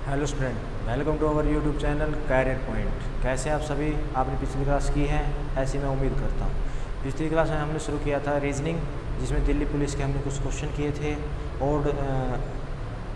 Hello student, welcome to our YouTube channel Career Point. कैसे आप सभी? आपने पिछली क्लास की है, ऐसी मैं उम्मीद करता हूँ। पिछली क्लास में हमने शुरू किया था रीजनिंग, जिसमें दिल्ली पुलिस के हमने कुछ क्वेश्चन किए थे।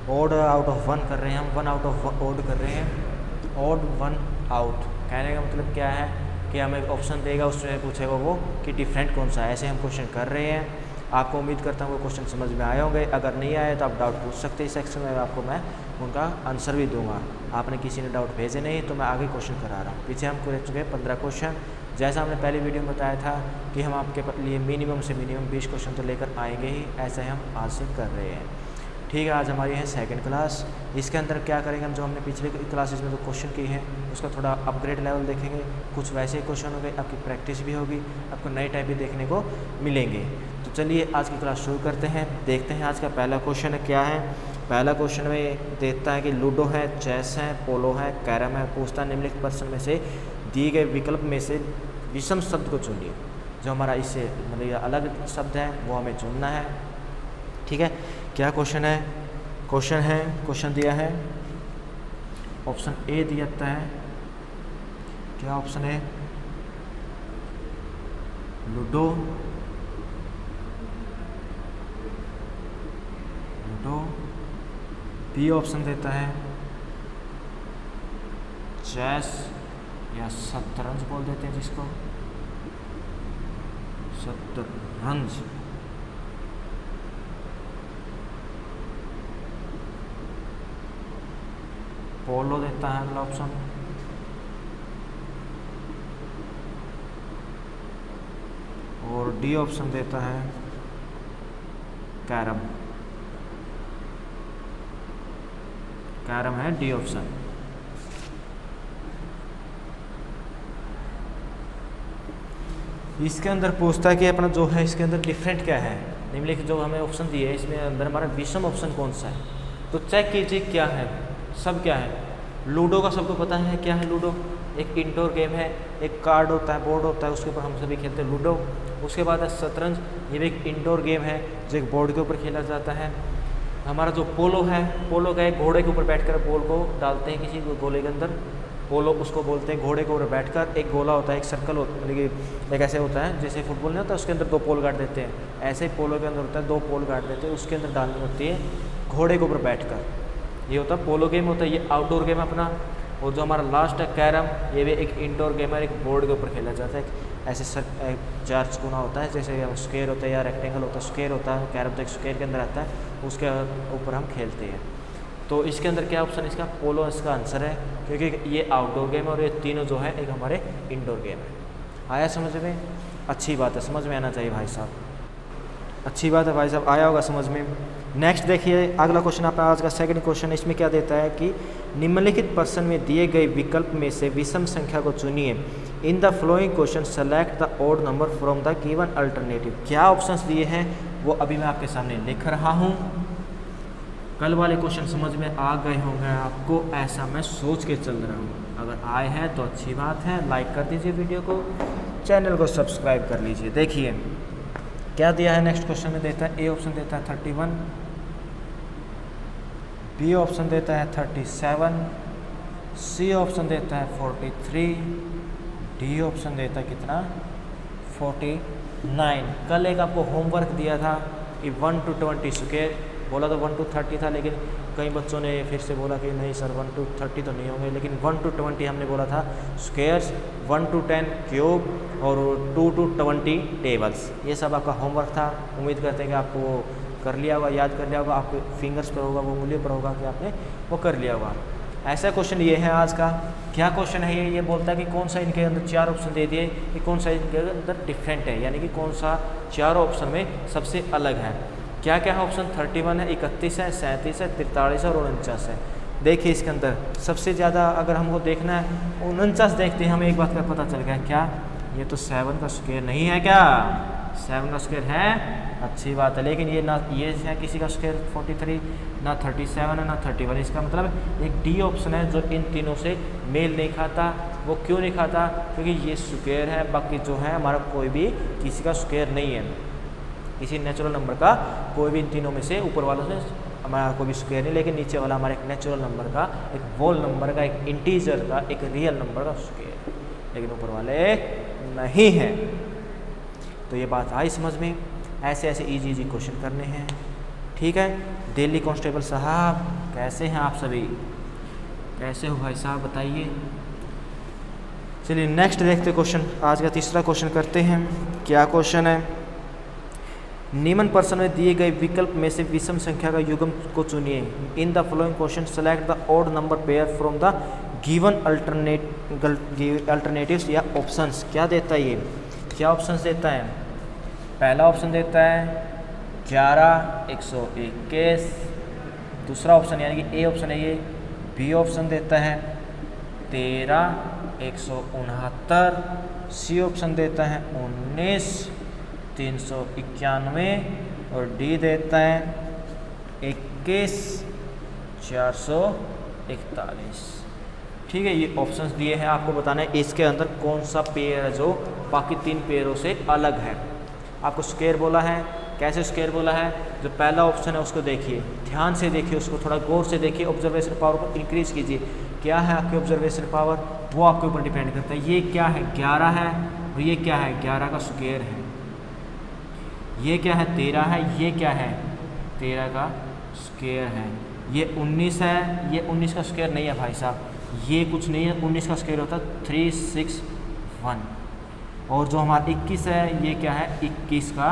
ओड आउट ऑफ वन कर रहे हैं हम, वन आउट ऑफ ओड कर रहे हैं। ओड वन आउट कहने का मतलब क्या है कि हमें ऑप्शन देगा, उसमें पूछेगा वो कि डिफरेंट कौन सा है। ऐसे हम क्वेश्चन कर रहे हैं। आपको उम्मीद करता हूँ वो क्वेश्चन समझ में आए होंगे। अगर नहीं आए तो आप डाउट पूछ सकते हैं इस सेक्शन में, आपको मैं उनका आंसर भी दूंगा। आपने किसी ने डाउट भेजे नहीं तो मैं आगे क्वेश्चन करा रहा हूँ। पीछे हम कर चुके हैं 15 क्वेश्चन। जैसा हमने पहली वीडियो में बताया था कि हम आपके लिए मिनिमम से मिनिमम 20 क्वेश्चन तो लेकर आएंगे ही, ऐसा ही हम आज से कर रहे हैं। ठीक है, आज हमारी है सेकंड क्लास। इसके अंदर क्या करेंगे हम, जो हमने पिछले क्लासेस में जो क्वेश्चन किए हैं उसका थोड़ा अपग्रेड लेवल देखेंगे। कुछ वैसे क्वेश्चन होंगे, आपकी प्रैक्टिस भी होगी, आपको नए टाइप भी देखने को मिलेंगे। तो चलिए आज की क्लास शुरू करते हैं। देखते हैं आज का पहला क्वेश्चन है क्या है। पहला क्वेश्चन में देखता है कि लूडो है, चेस है, पोलो है, कैरम है। पूछता निम्नलिखित प्रश्न में से दिए गए विकल्प में से विषम शब्द को चुनिए। जो हमारा इससे मतलब अलग शब्द है वो हमें चुनना है। ठीक है, क्या क्वेश्चन है? क्वेश्चन दिया है, ऑप्शन ए दिया है। क्या ऑप्शन है? लूडो, बी ऑप्शन देता है चेस या शतरंज बोल देते हैं जिसको, शतरंज। पोलो देता है अगला ऑप्शन। और डी ऑप्शन देता है कैरम। कैरम है डी ऑप्शन। इसके अंदर पूछता है कि अपना जो है इसके अंदर डिफरेंट क्या है। निम्नलिखित जो हमें ऑप्शन दिए इसमें अंदर हमारा विषम ऑप्शन कौन सा है। तो चेक कीजिए क्या है, सब क्या है। लूडो का सबको पता है क्या है। लूडो एक इंडोर गेम है, एक कार्ड होता है, बोर्ड होता है, उसके ऊपर हम सभी खेलते हैं लूडो। उसके बाद है शतरंज, ये भी एक इंडोर गेम है जो एक बोर्ड के ऊपर खेला जाता है। हमारा जो पोलो है, पोलो का एक घोड़े के ऊपर बैठकर बॉल को डालते हैं किसी गोले के अंदर, पोलो उसको बोलते हैं। घोड़े के ऊपर बैठकर एक गोला होता है, एक सर्कल होता है, मतलब कि एक ऐसे होता है जैसे फुटबॉल नहीं होता उसके अंदर 2 पोल गाड़ देते हैं, ऐसे ही पोलो के अंदर होता है 2 पोल गाड़ देते हैं, उसके अंदर डालनी होती है घोड़े के ऊपर बैठकर। ये होता है पोलो गेम होता है, ये आउटडोर गेम अपना। और जो हमारा लास्ट है कैरम, ये भी एक इंडोर गेम है, एक बोर्ड के ऊपर खेला जाता है। ऐसे 4 चुना होता है, जैसे स्क्वायर होता है या रेक्टेंगल होता है। स्क्वायर होता है, कैरम तो एक स्क्वायर के अंदर आता है, उसके ऊपर हम खेलते हैं। तो इसके अंदर क्या ऑप्शन, इसका पोलो इसका आंसर है, क्योंकि ये आउटडोर गेम है और ये तीनों जो है एक हमारे इंडोर गेम है। आया समझ में? अच्छी बात है, समझ में आना चाहिए भाई साहब, अच्छी बात है भाई साहब, आया होगा समझ में। नेक्स्ट देखिए अगला क्वेश्चन अपना आज का सेकंड क्वेश्चन। इसमें क्या देता है कि निम्नलिखित प्रश्न में दिए गए विकल्प में से विषम संख्या को चुनिए। In the flowing question select the odd number from the given alternative. क्या ऑप्शंस दिए हैं वो अभी मैं आपके सामने लिख रहा हूँ। कल वाले क्वेश्चन समझ में आ गए होंगे आपको, ऐसा मैं सोच के चल रहा हूँ। अगर आए हैं तो अच्छी बात है, लाइक कर दीजिए वीडियो को, चैनल को सब्सक्राइब कर लीजिए। देखिए क्या दिया है नेक्स्ट क्वेश्चन में देता है, ए ऑप्शन देता है 31, बी ऑप्शन देता है 37, सी ऑप्शन देता है 43, डी ऑप्शन देता है कितना 49। कल एक आपको होमवर्क दिया था कि 1 to 20 स्क्वायर, बोला तो 1 to 30 था, लेकिन कई बच्चों ने फिर से बोला कि नहीं सर 1 to 30 तो नहीं होंगे, लेकिन 1 to 20 हमने बोला था स्क्वायर्स, 1 to 10 क्यूब और 2 to 20 टेबल्स। ये सब आपका होमवर्क था। उम्मीद करते हैं कि आपको वो कर लिया होगा, याद कर लिया होगा, आपके फिंगर्स पर होगा, वो उंगलियों पर होगा कि आपने वो कर लिया होगा। ऐसा क्वेश्चन ये है आज का। क्या क्वेश्चन है ये बोलता है कि कौन सा इनके अंदर 4 ऑप्शन दे दिए कि कौन सा इनके अंदर डिफरेंट है, यानी कि कौन सा 4 ऑप्शन में सबसे अलग है। क्या क्या है ऑप्शन? 31 है, 31 है, 37 है, 43 है और 49 है। देखिए इसके अंदर सबसे ज़्यादा अगर हमको देखना है 49 देखते हैं, हमें एक बात का पता चल गया। क्या ये तो 7 का स्क्वायर नहीं है? क्या 7 का स्क्वायर है? अच्छी बात है, लेकिन ये ना ये है किसी का स्क्वायर 43, ना 37 है, ना 31। इसका मतलब एक डी ऑप्शन है जो इन तीनों से मेल नहीं खाता। वो क्यों नहीं खाता? क्योंकि ये स्क्वायर है, बाकी जो है हमारा कोई भी किसी का स्क्वायर नहीं है, किसी नेचुरल नंबर का कोई भी इन तीनों में से ऊपर वालों से हमारा कोई भी स्क्वायर नहीं, लेकिन नीचे वाला हमारा एक नेचुरल नंबर का, एक होल नंबर का, एक इंटीजर का, एक रियल नंबर का स्क्वायर, लेकिन ऊपर वाले नहीं है। तो ये बात आई समझ में। ऐसे ऐसे इजी इजी क्वेश्चन करने हैं, ठीक है। दिल्ली कांस्टेबल साहब कैसे हैं आप सभी, कैसे हो भाई साहब बताइए। चलिए नेक्स्ट देखते क्वेश्चन, आज का तीसरा क्वेश्चन करते हैं। क्या क्वेश्चन है, निम्न प्रश्न में दिए गए विकल्प में से विषम संख्या का युग्म को चुनिए। In the following question select the odd number pair from the given alternatives या ऑप्शंस। क्या देता है ये, क्या ऑप्शंस देता है। पहला ऑप्शन देता है 11 121, दूसरा ऑप्शन यानी कि ए ऑप्शन है ये। बी ऑप्शन देता है 13 169, सी ऑप्शन देता है 19 391 और डी देता है 21 441। ठीक है, ये ऑप्शंस दिए हैं, आपको बताना है इसके अंदर कौन सा पेयर है जो बाकी 3 पेयरों से अलग है। आपको स्क्वायर बोला है, कैसे स्क्वायर बोला है, जो पहला ऑप्शन है उसको देखिए, ध्यान से देखिए, उसको थोड़ा गौर से देखिए, ऑब्जर्वेशन पावर को इंक्रीज कीजिए। क्या है आपकी ऑब्जर्वेशन पावर, वो आपके ऊपर डिपेंड करता है। ये क्या है 11 है और ये क्या है 11 का स्क्वायर है। ये क्या है 13 है, ये क्या है 13 का स्क्वायर है। ये 19 है, ये 19 का स्क्वायर नहीं है भाई साहब, ये कुछ नहीं है। 19 का स्क्वायर होता है 361। और जो हमारा 21 है, ये क्या है 21 का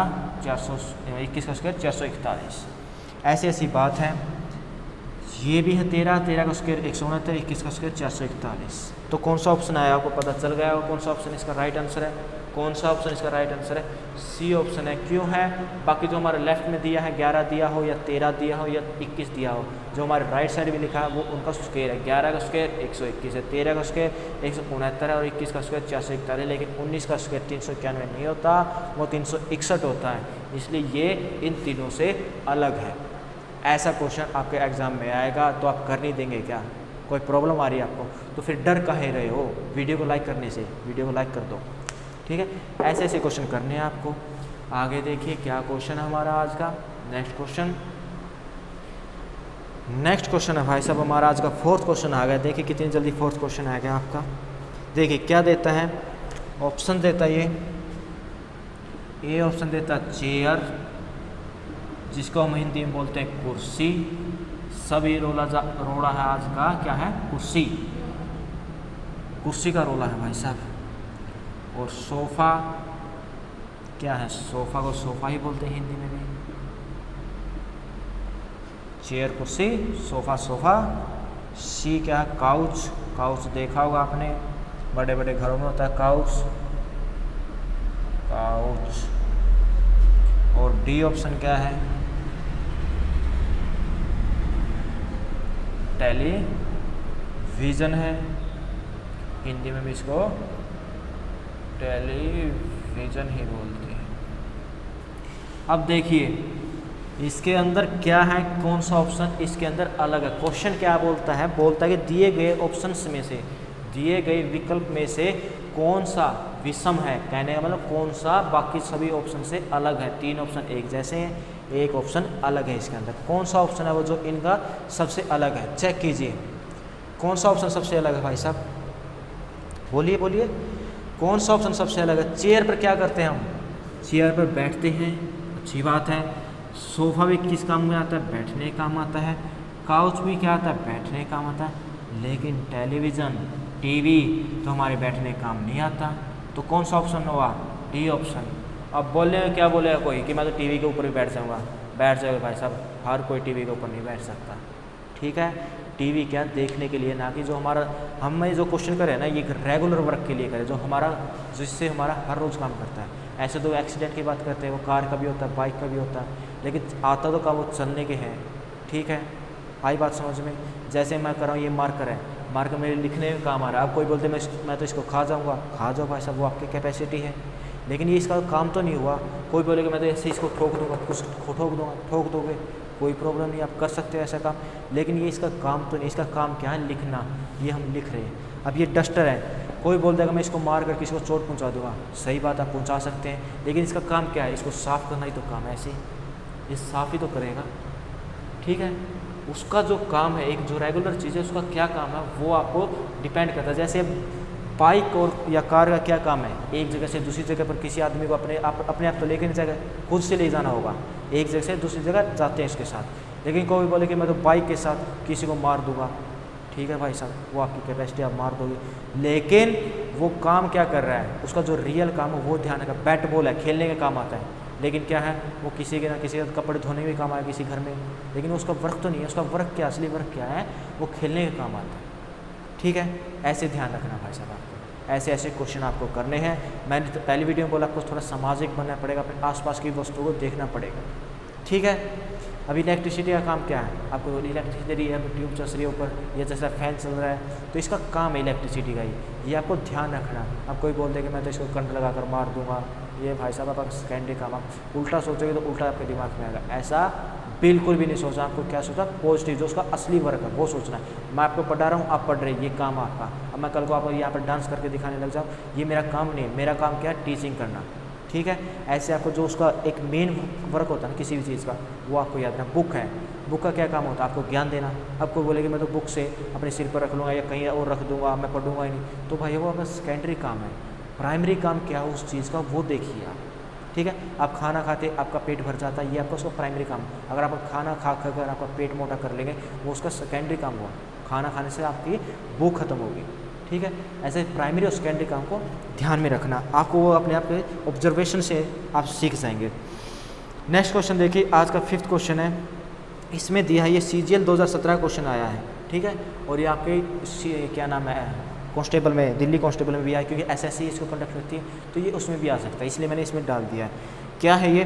स्क्वायर 441। ऐसी ऐसी बात है। ये भी है 13 का स्क्वायर 169, 21 का स्क्वायर 441। तो कौन सा ऑप्शन आया आपको पता चल गया होगा कौन सा ऑप्शन इसका राइट आंसर है। कौन सा ऑप्शन इसका राइट आंसर है, सी ऑप्शन है। क्यों है, बाकी जो हमारे लेफ्ट में दिया है 11 दिया हो या 13 दिया हो या 21 दिया हो, जो हमारे राइट साइड में लिखा है वो उनका स्क्वायर है। 11 का स्क्वायर 121 है, 13 का स्क्वायर 169 है और 21 का स्क्वायर 441 है। लेकिन 19 का स्क्वायर 391 नहीं होता, वो 361 होता है। इसलिए ये इन तीनों से अलग है। ऐसा क्वेश्चन आपके एग्जाम में आएगा तो आप कर नहीं देंगे क्या, कोई प्रॉब्लम आ रही है आपको, तो फिर डर काहे रहे हो। वीडियो को लाइक करने से, वीडियो को लाइक कर दो, ठीक है। ऐसे ऐसे क्वेश्चन करने हैं आपको। आगे देखिए क्या क्वेश्चन है हमारा आज का। नेक्स्ट क्वेश्चन है भाई साहब हमारा आज का 4th क्वेश्चन आ गया। देखिए कितनी जल्दी 4th क्वेश्चन आ गया आपका। देखिए क्या देता है, ऑप्शन देता है ये ए ऑप्शन देता है चेयर, जिसको हम हिंदी में बोलते हैं कुर्सी। सभी रोड़ा है आज का, क्या है कुर्सी, कुर्सी का रोला है भाई साहब। और सोफ़ा क्या है, सोफ़ा को सोफ़ा ही बोलते हैं हिंदी में भी। चेयर कुर्सी, सोफ़ा। सी क्या है काउच, काउच देखा होगा आपने, बड़े बड़े घरों में होता है काउच। और डी ऑप्शन क्या है टेलीविज़न है, हिंदी में भी इसको टेलीविज़न ही बोलते हैं। अब देखिए इसके अंदर क्या है, कौन सा ऑप्शन इसके अंदर अलग है। क्वेश्चन क्या बोलता है, कि दिए गए ऑप्शंस में से, दिए गए विकल्प में से कौन सा विषम है। कहने का मतलब कौन सा बाकी सभी ऑप्शन से अलग है। 3 ऑप्शन एक जैसे हैं, एक ऑप्शन अलग है। इसके अंदर कौन सा ऑप्शन है वो जो इनका सबसे अलग है, चेक कीजिए कौन सा ऑप्शन सबसे अलग है भाई साहब, बोलिए कौन सा ऑप्शन सबसे अलग है। चेयर पर क्या करते हैं हम, चेयर पर बैठते हैं, अच्छी बात है। सोफ़ा भी किस काम में आता है, बैठने काम आता है। काउच भी क्या आता है, बैठने काम आता है। लेकिन टेलीविज़न टीवी तो हमारे बैठने काम नहीं आता। तो कौन सा ऑप्शन होगा, डी ऑप्शन। अब क्या बोलेगा कोई कि मैं तो टीवी के ऊपर भी बैठ जाऊँगा, बैठ जाएगा भाई साहब, हर कोई टीवी के ऊपर नहीं बैठ सकता, ठीक है। टीवी क्या देखने के लिए, ना कि जो हमारा हमें जो क्वेश्चन करें ना ये रेगुलर वर्क के लिए करें, जो हमारा जिससे हमारा हर रोज़ काम करता है। ऐसे तो एक्सीडेंट की बात करते हैं, वो कार का भी होता है, बाइक का भी होता है, लेकिन आता तो का वो चलने के हैं, ठीक है। आई बात समझ में। जैसे मैं कर रहा हूँ, ये मार्कर है, मार्कर मेरे लिखने में काम आ रहा है। अब कोई बोलते मैं तो इसको खा जाऊँगा, खा जाओ भाई साहब, वो आपकी कैपेसिटी है, लेकिन ये इसका काम तो नहीं हुआ। कोई बोलेगा मैं तो ऐसे इसको ठोक दूँगा, कुछ ठोक दोगे, कोई प्रॉब्लम नहीं, आप कर सकते हो ऐसा काम, लेकिन ये इसका काम तो नहीं। इसका काम क्या है, लिखना, ये हम लिख रहे हैं। अब ये डस्टर है, कोई बोल देगा मैं इसको मार कर किसी को चोट पहुंचा दूंगा, सही बात, आप पहुंचा सकते हैं, लेकिन इसका काम क्या है, इसको साफ़ करना ही तो काम है। ऐसे ये साफ़ ही तो करेगा, ठीक है, उसका जो काम है, एक जो रेगुलर चीज़ है उसका क्या काम है वो आपको डिपेंड करता है। जैसे बाइक और या कार का क्या काम है, एक जगह से दूसरी जगह पर किसी आदमी को अपने आप तो लेके नहीं जाएगा, खुद से ले जाना होगा, एक जगह से दूसरी जगह जाते हैं इसके साथ। लेकिन कोई बोले कि मैं तो बाइक के साथ किसी को मार दूंगा, ठीक है भाई साहब, वो आपकी कैपेसिटी आप मार दोगे, लेकिन वो काम क्या कर रहा है, उसका जो रियल काम है वो ध्यान रखा। बैट बॉल है, खेलने के काम आता है, लेकिन क्या है वो किसी के ना किसी का कपड़े धोने में काम आया किसी घर में, लेकिन उसका वर्क तो नहीं है। उसका वर्क क्या, असली वर्क क्या है, वो खेलने के काम आता है। ठीक है, ऐसे ध्यान रखना भाई साहब, आपको ऐसे ऐसे क्वेश्चन आपको करने हैं। मैंने तो पहली वीडियो में बोला आपको थोड़ा सामाजिक बनना पड़ेगा, अपने आसपास की वस्तुओं को देखना पड़ेगा। ठीक है, अभी इलेक्ट्रिसिटी का काम क्या है, आपको इलेक्ट्रिसिटी दे रही है, ट्यूब चल रही है ऊपर, ये जैसा फैन चल रहा है, तो इसका काम है इलेक्ट्रिसिटी का ही, ये आपको ध्यान रखना। आप कोई बोल दे कि मैं तो इसको करंट लगा कर मार दूंगा, ये भाई साहब आपका सेकेंडरी काम, आप उल्टा सोचोगे तो उल्टा आपके दिमाग में आएगा। ऐसा बिल्कुल भी नहीं सोचना, आपको क्या सोचना, पॉजिटिव, जो उसका असली वर्क है वो सोचना है। मैं आपको पढ़ा रहा हूँ, आप पढ़ रहे हैं, ये काम आपका। अब मैं कल को आपको यहाँ पर डांस करके दिखाने लग जाऊँ, ये मेरा काम नहीं है, मेरा काम क्या है, टीचिंग करना। ठीक है, ऐसे आपको जो उसका एक मेन वर्क होता है ना किसी भी चीज़ का, वो आपको याद रखना। बुक है, बुक का क्या काम होता है, आपको ज्ञान देना। आपको बोले कि मैं तो बुक से अपने सिर पर रख लूँगा या कहीं और रख दूँगा, मैं पढ़ूँगा ही नहीं, तो भाई वो आपका सेकेंडरी काम है। प्राइमरी काम क्या है उस चीज़ का, वो देखिए आप। ठीक है, आप खाना खाते आपका पेट भर जाता है, ये आपका उसका प्राइमरी काम। अगर आप खाना खा कर आपका पेट मोटा कर लेंगे, वो उसका सेकेंडरी काम हुआ। खाना खाने से आपकी भूख खत्म होगी। ठीक है, ऐसे प्राइमरी और सेकेंडरी काम को ध्यान में रखना, आपको वो अपने आप के ऑब्जर्वेशन से आप सीख जाएंगे। नेक्स्ट क्वेश्चन देखिए, आज का 5th क्वेश्चन है, इसमें दिया है ये CGL 2017 क्वेश्चन आया है। ठीक है, और ये आपके क्या नाम है, कांस्टेबल में, दिल्ली कांस्टेबल में भी आया, क्योंकि SSC इसको कंडक्ट करती है, तो ये उसमें भी आ सकता है, इसलिए मैंने इसमें डाल दिया है। क्या है ये,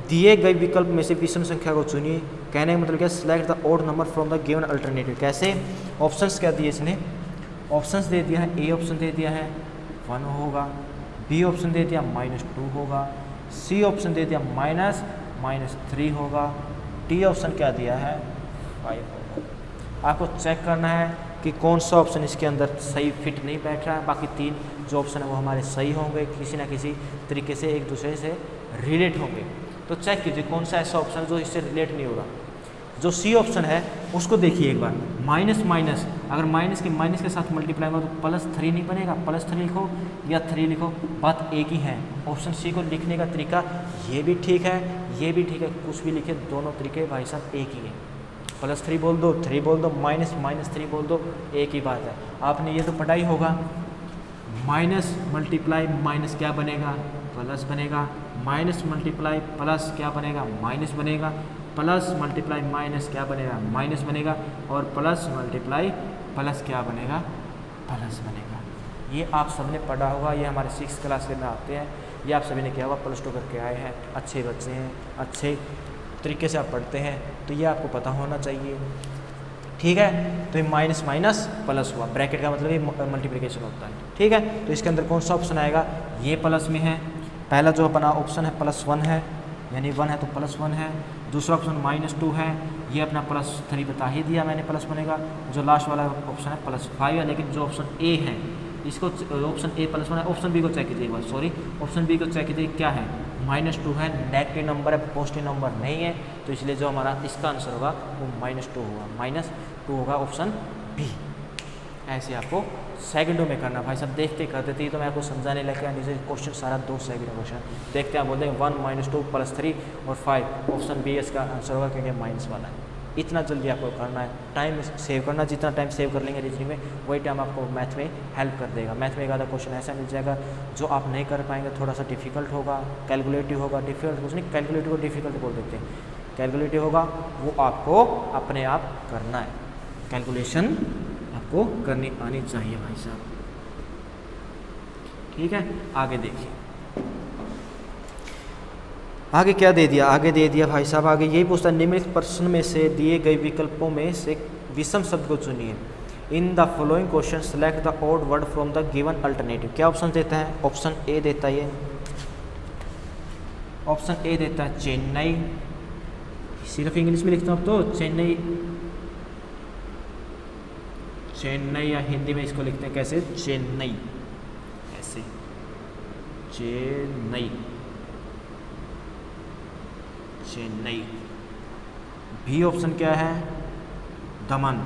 दिए गए विकल्प में से विषम संख्या को चुनिए। कहने का मतलब क्या, select the odd number from the given alternative. कैसे, ऑप्शंस क्या दिए इसने, ऑप्शंस दे दिया है, ए ऑप्शन दे दिया है 1 होगा, बी ऑप्शन दे दिया -2 होगा, सी ऑप्शन दे दिया -3 होगा, डी ऑप्शन क्या दिया है 5 होगा। आपको चेक करना है कि कौन सा ऑप्शन इसके अंदर सही फिट नहीं बैठ रहा है। बाकी 3 जो ऑप्शन है वो हमारे सही होंगे, किसी ना किसी तरीके से एक दूसरे से रिलेट होंगे। तो चेक कीजिए कौन सा ऐसा ऑप्शन जो इससे रिलेट नहीं होगा। जो सी ऑप्शन है उसको देखिए एक बार, माइनस माइनस, अगर माइनस के साथ मल्टीप्लाई हो तो +3 नहीं बनेगा, +3 लिखो या 3 लिखो, बात एक ही है। ऑप्शन सी को लिखने का तरीका ये भी ठीक है, ये भी ठीक है, कुछ भी लिखे, दोनों तरीके भाई साहब एक ही है। +3 बोल दो, 3 बोल दो, -3 बोल दो, एक ही बात है। आपने ये तो पढ़ा ही होगा, माइनस मल्टीप्लाई माइनस क्या बनेगा, प्लस बनेगा, माइनस मल्टीप्लाई प्लस क्या बनेगा, माइनस बनेगा, प्लस मल्टीप्लाई माइनस क्या बनेगा, माइनस बनेगा, और प्लस मल्टीप्लाई प्लस क्या बनेगा, प्लस बनेगा। ये आप सबने पढ़ा होगा, ये हमारे 6th क्लास में आते हैं, ये आप सभी ने किया होगा, +2 करके आए हैं, अच्छे बच्चे हैं, अच्छे तरीके से आप पढ़ते हैं, तो ये आपको पता होना चाहिए। ठीक है, तो ये माइनस माइनस प्लस हुआ, ब्रैकेट का मतलब ये मल्टीप्लिकेशन होता है। ठीक है, तो इसके अंदर कौन सा ऑप्शन आएगा, ये प्लस में है। पहला जो अपना ऑप्शन है +1 है, यानी 1 है तो +1 है। दूसरा ऑप्शन -2 है, ये अपना +3 बता ही दिया मैंने, प्लस बनेगा। जो लास्ट वाला ऑप्शन है +5 है, लेकिन जो ऑप्शन ए है इसको, ऑप्शन ए +1 है, ऑप्शन बी को चेक कीजिए एक बार, सॉरी, ऑप्शन बी को चेक कीजिए, क्या है, -2 है, नेगेटिव नंबर है, पॉजिटिव नंबर नहीं है, तो इसलिए जो हमारा इसका आंसर होगा वो -2 होगा, -2 होगा ऑप्शन बी। ऐसे आपको सेकंडों में करना भाई साहब, देखते करते थे, तो मैं आपको समझाने लग गया। नीचे क्वेश्चन सारा 2 सेकंड क्वेश्चन देखते हैं, बोलते हैं 1 -2 +3 और 5, ऑप्शन बी इसका आंसर होगा, क्योंकि माइनस वाला है। इतना जल्दी आपको करना है, टाइम सेव करना, जितना टाइम सेव कर लेंगे रीजनिंग में, वही टाइम आपको मैथ में हेल्प कर देगा। मैथ में एक आधा क्वेश्चन ऐसा मिल जाएगा जो आप नहीं कर पाएंगे, थोड़ा सा डिफिकल्ट होगा, कैलकुलेटिव होगा, डिफिकल्ट कुछ नहीं, कैलकुलेटिव को डिफिकल्ट बोल देते हैं, कैलकुलेटिव होगा वो आपको अपने आप करना है, कैलकुलेशन आपको करनी आनी चाहिए भाई साहब। ठीक है, आगे देखिए, आगे क्या दे दिया, आगे दे दिया भाई साहब, आगे यही पूछता है, निम्नलिखित प्रश्न में से दिए गए विकल्पों में से विषम शब्द को चुनिए। In the following question select the odd word from the given alternative. क्या ऑप्शन देता है, ऑप्शन ए देता है, ऑप्शन ए देता है चेन्नई, सिर्फ इंग्लिश में लिखता हूँ तो चेन्नई, चेन्नई, या हिंदी में इसको लिखते हैं कैसे, चेन्नई, ऐसे चेन्नई, चेन्नई। बी ऑप्शन क्या है, दमन,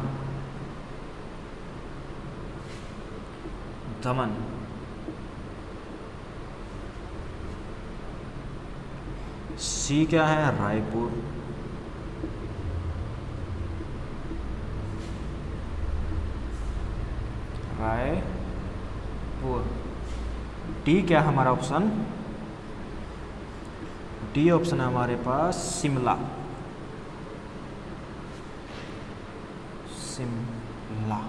दमन। सी क्या है, रायपुर, रायपुर। डी क्या है हमारा ऑप्शन, डी ऑप्शन है हमारे पास शिमला, शिमला।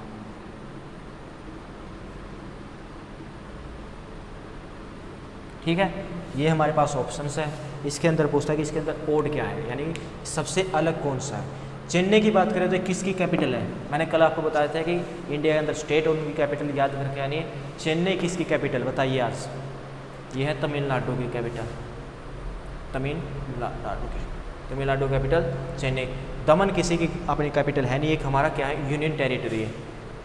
ठीक है, ये हमारे पास ऑप्शंस है। इसके अंदर पूछता है कि इसके अंदर ओड क्या है, यानी सबसे अलग कौन सा है। चेन्नई की बात करें तो किसकी कैपिटल है, मैंने कल आपको बताया था कि इंडिया के अंदर स्टेट और उनकी कैपिटल याद करके आनी है। चेन्नई किसकी कैपिटल बताइए आज, ये है तमिलनाडु की कैपिटल, तमिलनाडु कैपिटल चेन्नई। दमन किसी की अपनी कैपिटल है नहीं, एक हमारा क्या है, यूनियन टेरिटरी है।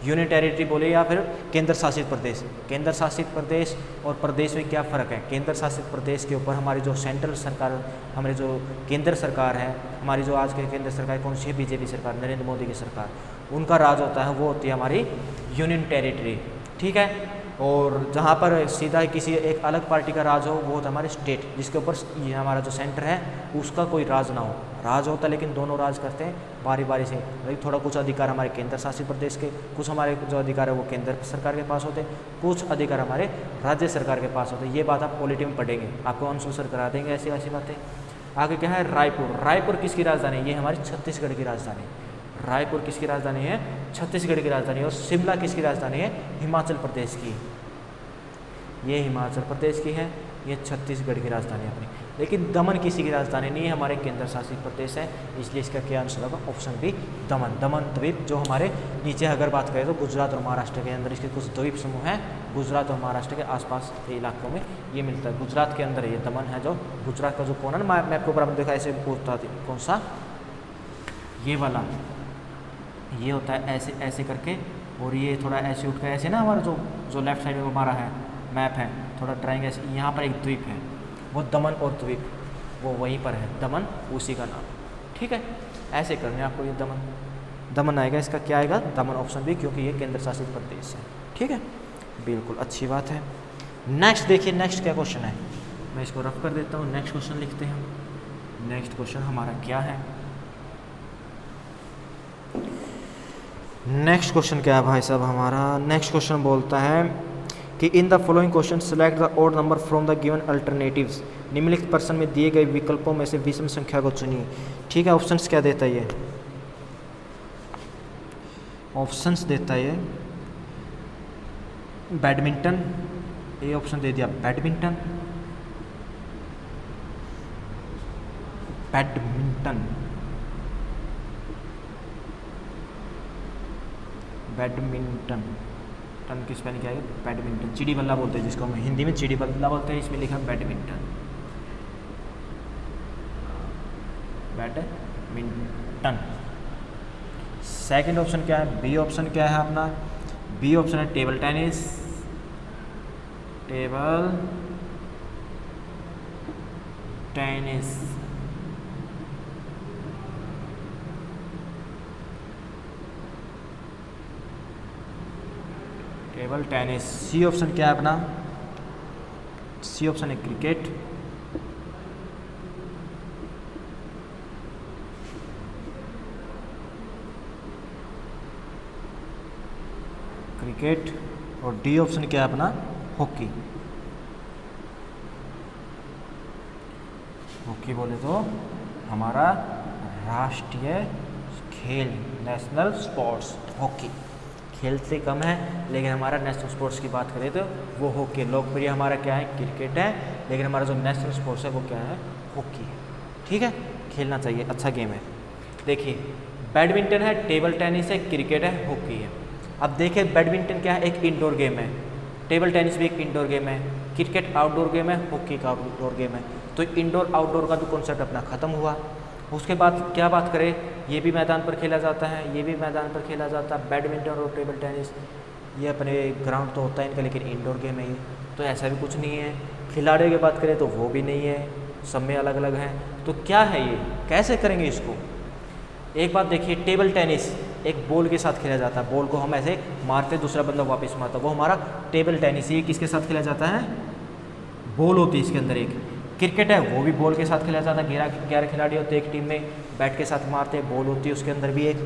यूनियन टेरिटरी बोले या फिर केंद्र शासित प्रदेश। केंद्र शासित प्रदेश और प्रदेश में क्या फ़र्क है, केंद्र शासित प्रदेश के ऊपर हमारी जो सेंट्रल सरकार, हमारी जो केंद्र सरकार है, हमारी जो आज के केंद्र सरकार कौन सी है, बीजेपी सरकार, नरेंद्र मोदी की सरकार, उनका राज होता है, वो होती है हमारी यूनियन टेरिटरी। ठीक है, और जहाँ पर सीधा किसी एक अलग पार्टी का राज हो वो होता है हमारे स्टेट, जिसके ऊपर ये हमारा जो सेंटर है उसका कोई राज ना हो। राज होता है लेकिन दोनों राज करते हैं बारी बारी से, लेकिन थोड़ा कुछ अधिकार हमारे केंद्र शासित प्रदेश के, कुछ हमारे जो अधिकार है वो केंद्र सरकार के पास होते हैं, कुछ अधिकार हमारे राज्य सरकार के पास होते हैं। ये बात आप पॉलिटी में पढ़ेंगे, आपको आंसर सर करा देंगे ऐसी ऐसी बातें। आगे क्या है, रायपुर। रायपुर किसकी राजधानी है, ये हमारी छत्तीसगढ़ की राजधानी है। रायपुर किसकी राजधानी है, छत्तीसगढ़ की राजधानी। और शिमला किसकी राजधानी है, हिमाचल प्रदेश की। ये हिमाचल प्रदेश की है, ये छत्तीसगढ़ की राजधानी है अपनी। लेकिन दमन किसी की राजधानी नहीं है, हमारे केंद्र शासित प्रदेश है, इसलिए इसका क्या आंसर होगा, ऑप्शन बी दमन। दमन द्वीप जो हमारे नीचे अगर बात करें तो गुजरात और महाराष्ट्र के अंदर इसके कुछ द्वीप समूह हैं, गुजरात और महाराष्ट्र के आसपास के इलाकों में ये मिलता है। गुजरात के अंदर ये दमन है, जो गुजरात का जो कोना ना मैप के ऊपर आपने देखा ऐसे पूछता थी, कौन सा, ये वाला, ये होता है ऐसे ऐसे करके, और ये थोड़ा ऐसे उठ कर ऐसे ना, हमारा जो लेफ्ट साइड में हमारा है मैप है, थोड़ा ट्रायंगल ऐसे, यहाँ पर एक द्वीप है, वो दमन और द्वीप, वो वहीं पर है, दमन उसी का नाम। ठीक है, ऐसे करने आपको ये दमन आएगा, इसका क्या आएगा, दमन ऑप्शन बी, क्योंकि ये केंद्र शासित प्रदेश है। ठीक है, बिल्कुल अच्छी बात है। नेक्स्ट देखिए, नेक्स्ट क्या क्वेश्चन है, मैं इसको रफ कर देता हूँ, नेक्स्ट क्वेश्चन लिखते हैं हम। नेक्स्ट क्वेश्चन हमारा क्या है, नेक्स्ट क्वेश्चन क्या है भाई साहब हमारा, नेक्स्ट क्वेश्चन बोलता है कि इन the following question select the odd number from the given alternatives. निम्नलिखित प्रश्न में दिए गए विकल्पों में से विषम संख्या को चुनिए। ठीक है, ऑप्शंस क्या देता है ये, ऑप्शंस देता है ये बैडमिंटन, ये ऑप्शन दे दिया बैडमिंटन, बैडमिंटन, बैडमिंटन, टन की स्पेलिंग क्या है, बैडमिंटन, चिड़ी बल्ला बोलते हैं जिसको हम हिंदी में चिड़ी बल्ला बोलते हैं, इसमें लिखा है बैडमिंटन, बैडमिंटन। सेकंड ऑप्शन क्या है, बी ऑप्शन क्या है अपना, बी ऑप्शन है table tennis, table tennis. Table tennis. C option क्या है अपना, सी ऑप्शन है क्रिकेट, क्रिकेट। और डी ऑप्शन क्या है अपना, हॉकी। हॉकी बोले तो हमारा राष्ट्रीय खेल, नेशनल स्पोर्ट्स, हॉकी। खेलते कम है लेकिन हमारा नेशनल स्पोर्ट्स की बात करें तो वो हॉकी। लोकप्रिय हमारा क्या है, क्रिकेट है, लेकिन हमारा जो नेशनल स्पोर्ट्स है वो क्या है, हॉकी है। ठीक है, खेलना चाहिए, अच्छा गेम है। देखिए बैडमिंटन है, टेबल टेनिस है, क्रिकेट है, हॉकी है। अब देखिए बैडमिंटन क्या है, एक इंडोर गेम है, टेबल टेनिस भी एक इंडोर गेम है, क्रिकेट आउटडोर गेम है, हॉकी का आउटडोर गेम है। तो इंडोर आउटडोर का जो कॉन्सेप्ट अपना ख़त्म हुआ। उसके बाद क्या बात करें, ये भी मैदान पर खेला जाता है, ये भी मैदान पर खेला जाता है, बैडमिंटन और टेबल टेनिस ये अपने ग्राउंड तो होता है इनका, लेकिन इंडोर गेम है ये, तो ऐसा भी कुछ नहीं है। खिलाड़ियों की बात करें तो वो भी नहीं है, सब में अलग अलग हैं। तो क्या है ये, कैसे करेंगे इसको, एक बात देखिए, टेबल टेनिस एक बॉल के साथ खेला जाता है, बॉल को हम ऐसे मारते दूसरा बंदा वापस मारता, वो हमारा टेबल टेनिस। ये किसके साथ खेला जाता है, बॉल होती है इसके अंदर एक। क्रिकेट है वो भी बॉल के साथ खेला जाता है, 11 खिलाड़ी होते हैं एक टीम में, बैट के साथ मारते हैं, बॉल होती है उसके अंदर भी एक।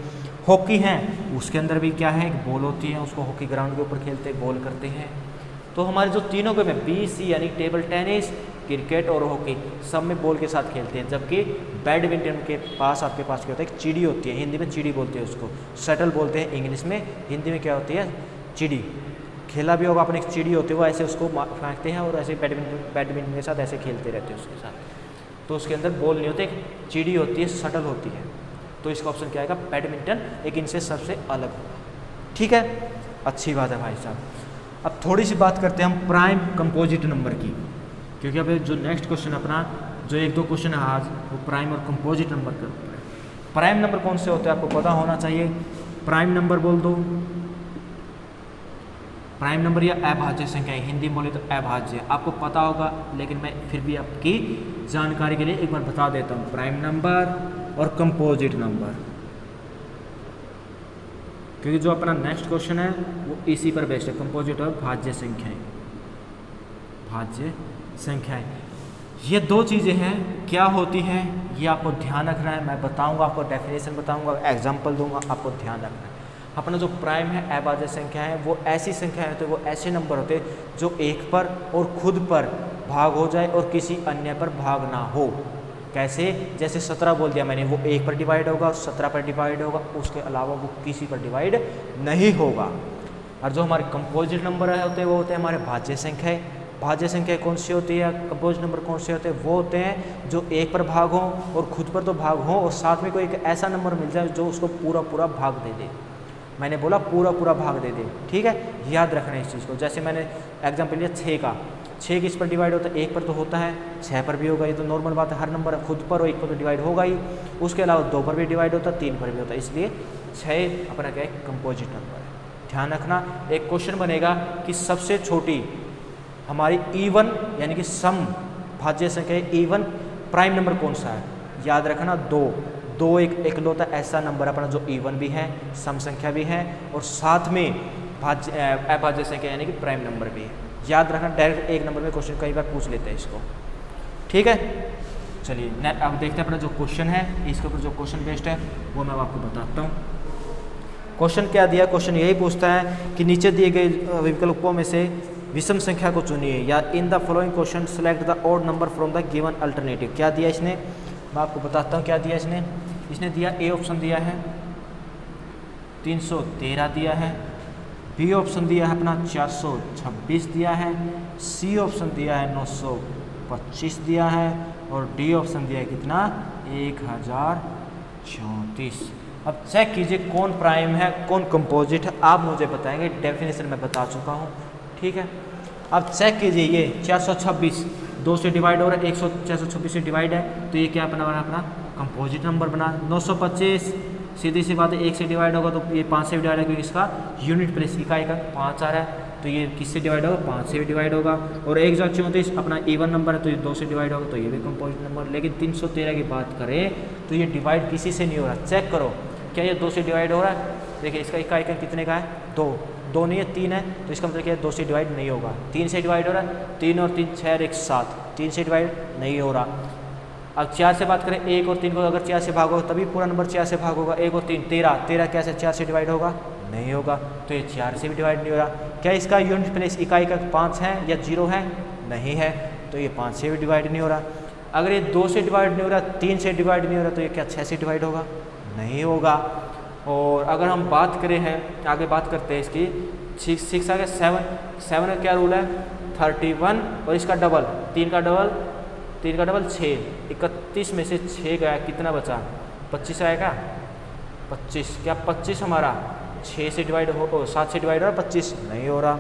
हॉकी है उसके अंदर भी क्या है, एक बॉल होती है, उसको हॉकी ग्राउंड के ऊपर खेलते हैं, बॉल करते हैं। तो हमारे जो तीनों गेम है BC यानी टेबल टेनिस, क्रिकेट और हॉकी, सब में बॉल के साथ खेलते हैं। जबकि बैडमिंटन के पास आपके पास क्या होता है, एक चिड़ी होती है, हिंदी में चिड़ी बोलते हैं उसको, शटल बोलते हैं इंग्लिश में, हिंदी में क्या होती है, चिड़ी। खेला भी होगा अपने, एक चिड़ी होती है वो ऐसे उसको फेंकते हैं और ऐसे बैडमिंटन के साथ ऐसे खेलते रहते हैं उसके साथ। तो उसके अंदर बॉल नहीं होती, एक चिड़ी होती है, शटल होती है। तो इसका ऑप्शन क्या आएगा, बैडमिंटन, एक इनसे सबसे अलग होगा। ठीक है, अच्छी बात है भाई साहब। अब थोड़ी सी बात करते हैं हम प्राइम कंपोजिट नंबर की, क्योंकि अब जो नेक्स्ट क्वेश्चन अपना जो 1-2 क्वेश्चन है आज वो प्राइम और कंपोजिट नंबर के ऊपर है। प्राइम नंबर कौन से होते हैं आपको पता होना चाहिए। प्राइम नंबर बोल दो, प्राइम नंबर या अभाज्य संख्या, हिंदी में बोले तो अभाज्य, आपको पता होगा, लेकिन मैं फिर भी आपकी जानकारी के लिए एक बार बता देता हूँ। प्राइम नंबर और कंपोजिट नंबर, क्योंकि जो अपना नेक्स्ट क्वेश्चन है वो इसी पर बेस्ड है, कंपोजिट और भाज्य संख्याएं। भाज्य संख्याएं ये 2 चीज़ें हैं, क्या होती हैं ये आपको ध्यान रखना है। मैं बताऊंगा आपको, डेफिनेशन बताऊंगा, एग्जांपल दूंगा, आपको ध्यान रखना है। अपना जो प्राइम है अभाज्य संख्या है, वो ऐसी संख्या होती है, वो ऐसे नंबर होते हैं जो एक पर और खुद पर भाग हो जाए और किसी अन्य पर भाग ना हो। कैसे, जैसे 17 बोल दिया मैंने, वो 1 पर डिवाइड होगा, 17 पर डिवाइड होगा, उसके अलावा वो किसी पर डिवाइड नहीं होगा। और जो हमारे कंपोजिट नंबर होते हैं वो होते हैं हमारे भाज्य संख्या। भाज्य संख्या कौन सी होती है, कंपोजिट नंबर कौन से होते हैं, वो होते हैं जो 1 पर भाग हो और खुद पर तो भाग हो, और साथ में कोई एक ऐसा नंबर मिल जाए जो उसको पूरा पूरा भाग दे दे। मैंने बोला पूरा पूरा भाग दे दे, ठीक है, याद रखना है इस चीज़ को। जैसे मैंने एग्जाम्पल लिया 6 का, 6 किस पर डिवाइड होता है, 1 पर तो होता है, 6 पर भी होगा, ये तो नॉर्मल बात है, हर नंबर खुद पर और 1 पर तो डिवाइड होगा ही। उसके अलावा 2 पर भी डिवाइड होता है, 3 पर भी होता है, इसलिए 6 अपना क्या है, कंपोजिट नंबर है। ध्यान रखना, एक क्वेश्चन बनेगा कि सबसे छोटी हमारी इवन यानी कि सम भाज्य संख्या इवन प्राइम नंबर कौन सा है, याद रखना 2 एक इकलौता ऐसा नंबर अपना जो इवन भी है, सम संख्या भी है और साथ में अभाज्य संख्या यानी कि प्राइम नंबर भी है। याद रखना, डायरेक्ट एक नंबर में क्वेश्चन कई बार पूछ लेते हैं इसको, ठीक है। चलिए अब देखते हैं अपना जो क्वेश्चन है, इसके ऊपर जो क्वेश्चन बेस्ड है वो मैं आपको बताता हूँ। क्वेश्चन क्या दिया, क्वेश्चन यही पूछता है कि नीचे दिए गए विकल्पों में से विषम संख्या को चुनिए, या इन the following question select the odd number from the given alternative. क्या दिया इसने, मैं आपको बताता हूँ क्या दिया इसने दिया ए ऑप्शन दिया है 313 दिया है, बी ऑप्शन दिया है अपना 426 दिया है, सी ऑप्शन दिया है 925 दिया है और डी ऑप्शन दिया है कितना 1034। अब चेक कीजिए कौन प्राइम है कौन कंपोजिट है, आप मुझे बताएंगे, डेफिनेशन में बता चुका हूँ, ठीक है। अब चेक कीजिए, ये 426 2 से डिवाइड हो रहा है, 426 से डिवाइड है तो ये क्या बना अपना कंपोजिट नंबर बना। 925 सीधी सी बात है, 1 से डिवाइड होगा तो ये 5 से डिवाइड है, क्योंकि इसका यूनिट प्लेस इकाई का 5 आ रहा है तो ये किससे डिवाइड होगा, 5 से भी डिवाइड होगा। और 134 अपना इवन नंबर है तो ये 2 से डिवाइड होगा तो ये भी कंपोजिट नंबर। लेकिन 313 की बात करें तो ये डिवाइड किसी से नहीं हो रहा। चेक करो क्या ये 2 से डिवाइड हो रहा है, देखिए इसका इकाई का कितने का है 2 नहीं है 3 है, तो इसका मतलब क्या है 2 से डिवाइड नहीं होगा। 3 से डिवाइड हो रहा है, 3 और 3 6 और 1 7, 3 से डिवाइड नहीं हो रहा। अब 4 से बात करें, 1 और 3 को अगर 4 से भागोगे तभी पूरा नंबर 4 से भाग होगा। 1 और 3 13 कैसे 4 से डिवाइड होगा, नहीं होगा, तो ये 4 से भी डिवाइड नहीं हो रहा। क्या इसका यूनिट प्लेस इकाई का 5 है या 0 है, नहीं है, तो ये 5 से भी डिवाइड नहीं हो रहा। अगर ये 2 से डिवाइड नहीं हो रहा, 3 से डिवाइड नहीं हो रहा, तो ये क्या 6 से डिवाइड होगा, नहीं होगा। और अगर हम बात करें हैं, आगे बात करते हैं इसकी 6 आ गया 7 का क्या रूल है 31 और इसका डबल 3 का डबल 6, 31 में से 6 गया कितना बचा 25 आएगा 25। क्या 25 हमारा 6 से डिवाइड हो 7 से डिवाइड हो रहा 25 नहीं हो रहा।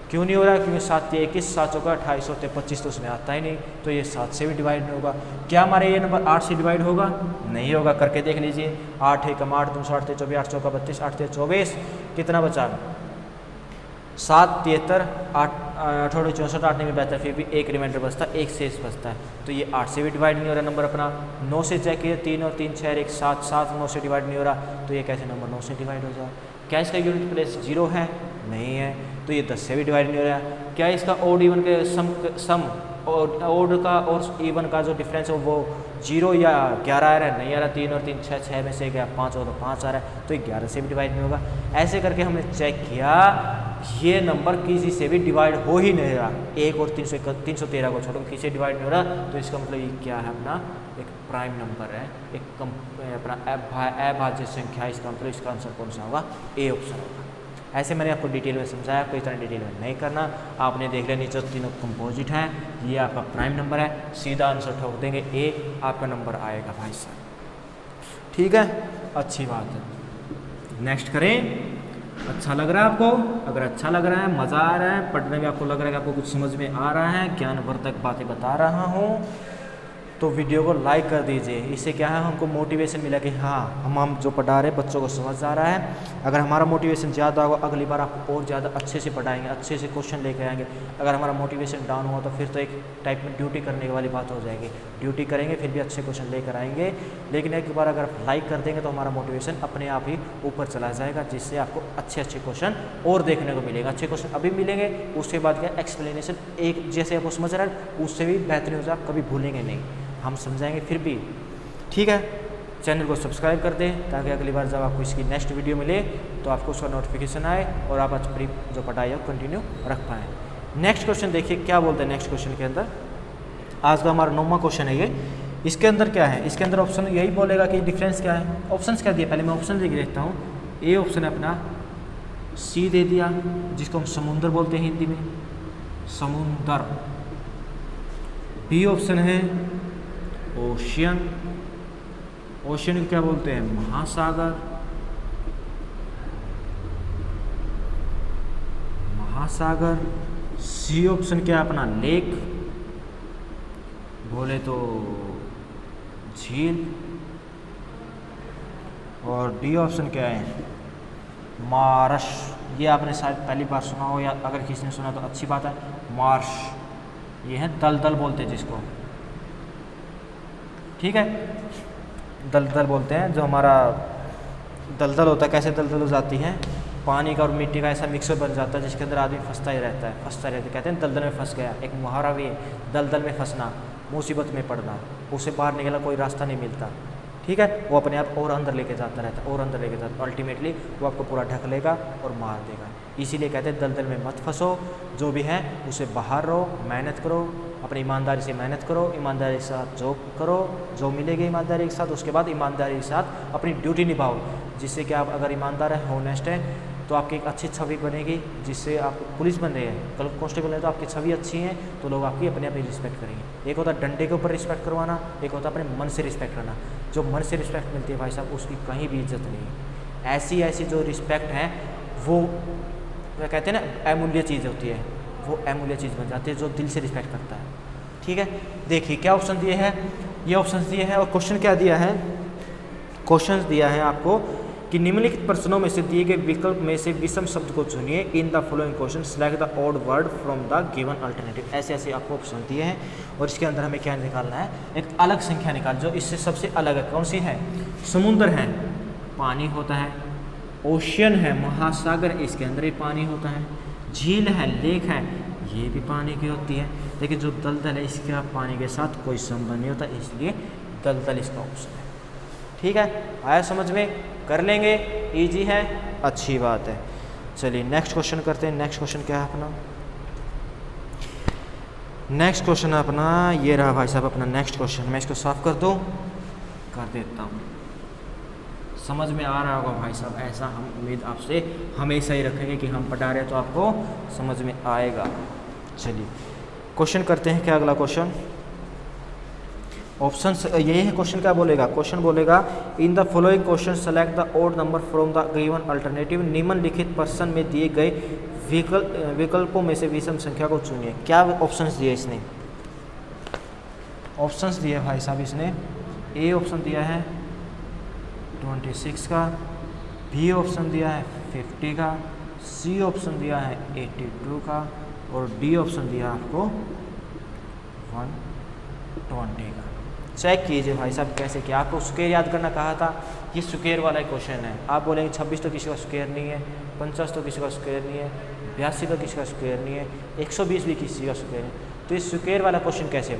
क्यों नहीं हो रहा, क्योंकि 7 21 7 होगा 28 होते 25 तो उसमें आता ही नहीं, तो ये 7 से भी डिवाइड नहीं होगा। क्या हमारे ये नंबर 8 से डिवाइड होगा, नहीं होगा, करके देख लीजिए। 8 1 8 2 8 24 8 चौका 32 8 24 कितना बचा 7, 73, 8, 8, 64, 8 में बहता है, फिर भी एक रिमाइंडर बचता है, एक शेष बचता है। तो ये 8 से भी डिवाइड नहीं हो रहा नंबर अपना। 9 से चेक किया, 3 और 3 6 1 7, 7 9 से डिवाइड नहीं हो रहा, तो ये कैसे नंबर 9 से डिवाइड हो जाए। क्या इसका यूनिट प्लेस 0 है? नहीं है, तो ये 10 से भी डिवाइड नहीं हो रहा। क्या इसका ओड इवन के सम ओड का और इवन का जो डिफरेंस है वो 0 या 11 आ रहा है? नहीं आ रहा। 3 और 3 6, 6 में से गया 5 हो तो 5 आ रहा है, तो 11 से भी डिवाइड नहीं होगा। ऐसे करके हमने चेक किया, ये नंबर किसी से भी डिवाइड हो ही नहीं रहा। 1 और 313 को छोड़ो, किसी से डिवाइड नहीं हो रहा, तो इसका मतलब ये क्या है अपना एक प्राइम नंबर है, एक अपना अभाज्य संख्या। इसका मतलब इसका आंसर कौन सा होगा? ए ऑप्शन होगा। ऐसे मैंने आपको डिटेल में समझाया, कोई तरह डिटेल में नहीं करना। आपने देख लिया नीचे तीनों कंपोजिट हैं, ये आपका प्राइम नंबर है, सीधा आंसर ठोक देंगे ए, आपका नंबर आएगा भाई साहब। ठीक है, अच्छी बात है। नेक्स्ट करें। अच्छा लग रहा है आपको? अगर अच्छा लग रहा है, मज़ा आ रहा है, पढ़ने में आपको लग रहा है कि आपको कुछ समझ में आ रहा है, ज्ञानवर्धक बातें बता रहा हूँ, तो वीडियो को लाइक कर दीजिए। इससे क्या है, हमको मोटिवेशन मिला कि हाँ हम जो पढ़ा रहे बच्चों को समझ आ रहा है। अगर हमारा मोटिवेशन ज़्यादा होगा, अगली बार आपको और ज़्यादा अच्छे से पढ़ाएंगे, अच्छे से क्वेश्चन लेकर आएंगे। अगर हमारा मोटिवेशन डाउन हुआ तो फिर तो एक टाइप में ड्यूटी करने वाली बात हो जाएगी। ड्यूटी करेंगे फिर भी अच्छे क्वेश्चन लेकर आएंगे, लेकिन एक बार अगर लाइक कर देंगे तो हमारा मोटिवेशन अपने आप ही ऊपर चला जाएगा, जिससे आपको अच्छे अच्छे क्वेश्चन और देखने को मिलेगा। अच्छे क्वेश्चन अभी मिलेंगे, उसके बाद क्या एक्सप्लेनेशन एक जैसे आपको समझ रहा है उससे भी बेहतरीन हो जाए, आप कभी भूलेंगे नहीं, हम समझाएंगे फिर भी। ठीक है, चैनल को सब्सक्राइब कर दें ताकि अगली बार जब आपको इसकी नेक्स्ट वीडियो मिले तो आपको उसका नोटिफिकेशन आए और आप अपनी जो पढ़ाई है कंटिन्यू रख पाएँ। नेक्स्ट क्वेश्चन देखिए क्या बोलते हैं नेक्स्ट क्वेश्चन के अंदर। आज का हमारा 9वां क्वेश्चन है ये। इसके अंदर क्या है, इसके अंदर ऑप्शन यही बोलेगा कि डिफरेंस क्या है। ऑप्शन क्या दिया, पहले मैं ऑप्शन लिख देखता हूँ। ए ऑप्शन है अपना सी दे दिया, जिसको हम समुंदर बोलते हैं हिंदी में, समुंदर। बी ऑप्शन है ओशियन, ओशियन को क्या बोलते हैं? महासागर, महासागर। सी ऑप्शन क्या है अपना? लेक, बोले तो झील। और डी ऑप्शन क्या है? मार्श। ये आपने शायद पहली बार सुना हो, या अगर किसी ने सुना तो अच्छी बात है। मार्श, ये है दलदल बोलते हैं जिसको। ठीक है, दलदल बोलते हैं। जो हमारा दलदल होता है, कैसे दलदल हो जाती है, पानी का और मिट्टी का ऐसा मिक्सर बन जाता है जिसके अंदर आदमी फंसता ही रहता है, फंसता रहता है। कहते हैं दलदल में फंस गया, एक मुहावरा भी है, दलदल में फंसना, मुसीबत में पड़ना, उससे बाहर निकलना कोई रास्ता नहीं मिलता। ठीक है, वो अपने आप और अंदर लेके जाता रहता है, और अंदर लेके जाता है, अल्टीमेटली वो आपको पूरा ढक लेगा और मार देगा। इसीलिए कहते हैं दलदल में मत फंसो, जो भी है उसे बाहर रहो, मेहनत करो, अपनी ईमानदारी से मेहनत करो, ईमानदारी के साथ जॉब करो, जो मिलेगी ईमानदारी के साथ, उसके बाद ईमानदारी के साथ अपनी ड्यूटी निभाओ, जिससे कि आप अगर ईमानदार है, होनेस्ट है, तो आपकी एक अच्छी छवि बनेगी। जिससे आप पुलिस बन रहे हैं, कल कांस्टेबल है, तो आपकी छवि अच्छी है तो लोग आपकी अपने आप ही रिस्पेक्ट करेंगे। एक होता है डंडे के ऊपर रिस्पेक्ट करवाना, एक होता है अपने मन से रिस्पेक्ट करना। जो मन से रिस्पेक्ट मिलती है भाई साहब, उसकी कहीं भी इज्जत नहीं है। ऐसी ऐसी जो रिस्पेक्ट है वो कहते हैं ना अमूल्य चीज़ होती है, वो अमूल्य चीज़ बन जाती है जो दिल से रिस्पेक्ट करता है। ठीक है, देखिए क्या ऑप्शन दिए हैं, ये ऑप्शन दिए हैं और क्वेश्चन क्या दिया है, क्वेश्चन दिया है आपको कि निम्नलिखित प्रश्नों में से दिए गए विकल्प में से विषम शब्द को चुनिए। In the following question select the odd word from the given alternative. ऐसे ऐसे आपको ऑप्शन दिए हैं और इसके अंदर हमें क्या निकालना है, एक अलग संख्या निकाल जो इससे सबसे अलग है। कौन सी है? समुद्र है, पानी होता है। ओशियन है, महासागर, इसके अंदर ही पानी होता है। झील है, लेक है, ये भी पानी की होती है। लेकिन जो दलदल है इसका पानी के साथ कोई संबंध नहीं होता, इसलिए दलदल इसका ऑप्शन है। ठीक है, आया समझ में? कर लेंगे, इजी है, अच्छी बात है। चलिए नेक्स्ट क्वेश्चन करते हैं। नेक्स्ट क्वेश्चन क्या है अपना? नेक्स्ट क्वेश्चन अपना ये रहा भाई साहब अपना नेक्स्ट क्वेश्चन। मैं इसको साफ कर दूँ, कर देता हूँ। समझ में आ रहा होगा भाई साहब, ऐसा हम उम्मीद आपसे हमेशा ही रखेंगे कि हम पढ़ा रहे हैं तो आपको समझ में आएगा। चलिए क्वेश्चन करते हैं। क्या अगला क्वेश्चन? ऑप्शन यही है। क्वेश्चन क्या बोलेगा? क्वेश्चन बोलेगा इन the following question select the odd number from the given alternative. निम्नलिखित प्रश्न में दिए गए विकल्पों में से विषम संख्या को चुनिए। क्या ऑप्शंस दिए इसने? ऑप्शंस दिए भाई साहब इसने। ए ऑप्शन दिया है 26 का, बी ऑप्शन दिया है 50 का, सी ऑप्शन दिया है 82 का और डी ऑप्शन दिया आपको 120 का। चेक कीजिए भाई साहब कैसे किया। आपको स्क्वायर याद करना कहा था, ये स्क्वायर वाला क्वेश्चन है। आप बोलेंगे 26 तो किसी का स्क्वायर नहीं है, 50 तो किसी का स्क्वायर नहीं है, 82 तो किसी का स्क्वायर नहीं है, 120 भी किसी का स्क्वायर है। तो इस स्क्वायर वाला क्वेश्चन कैसे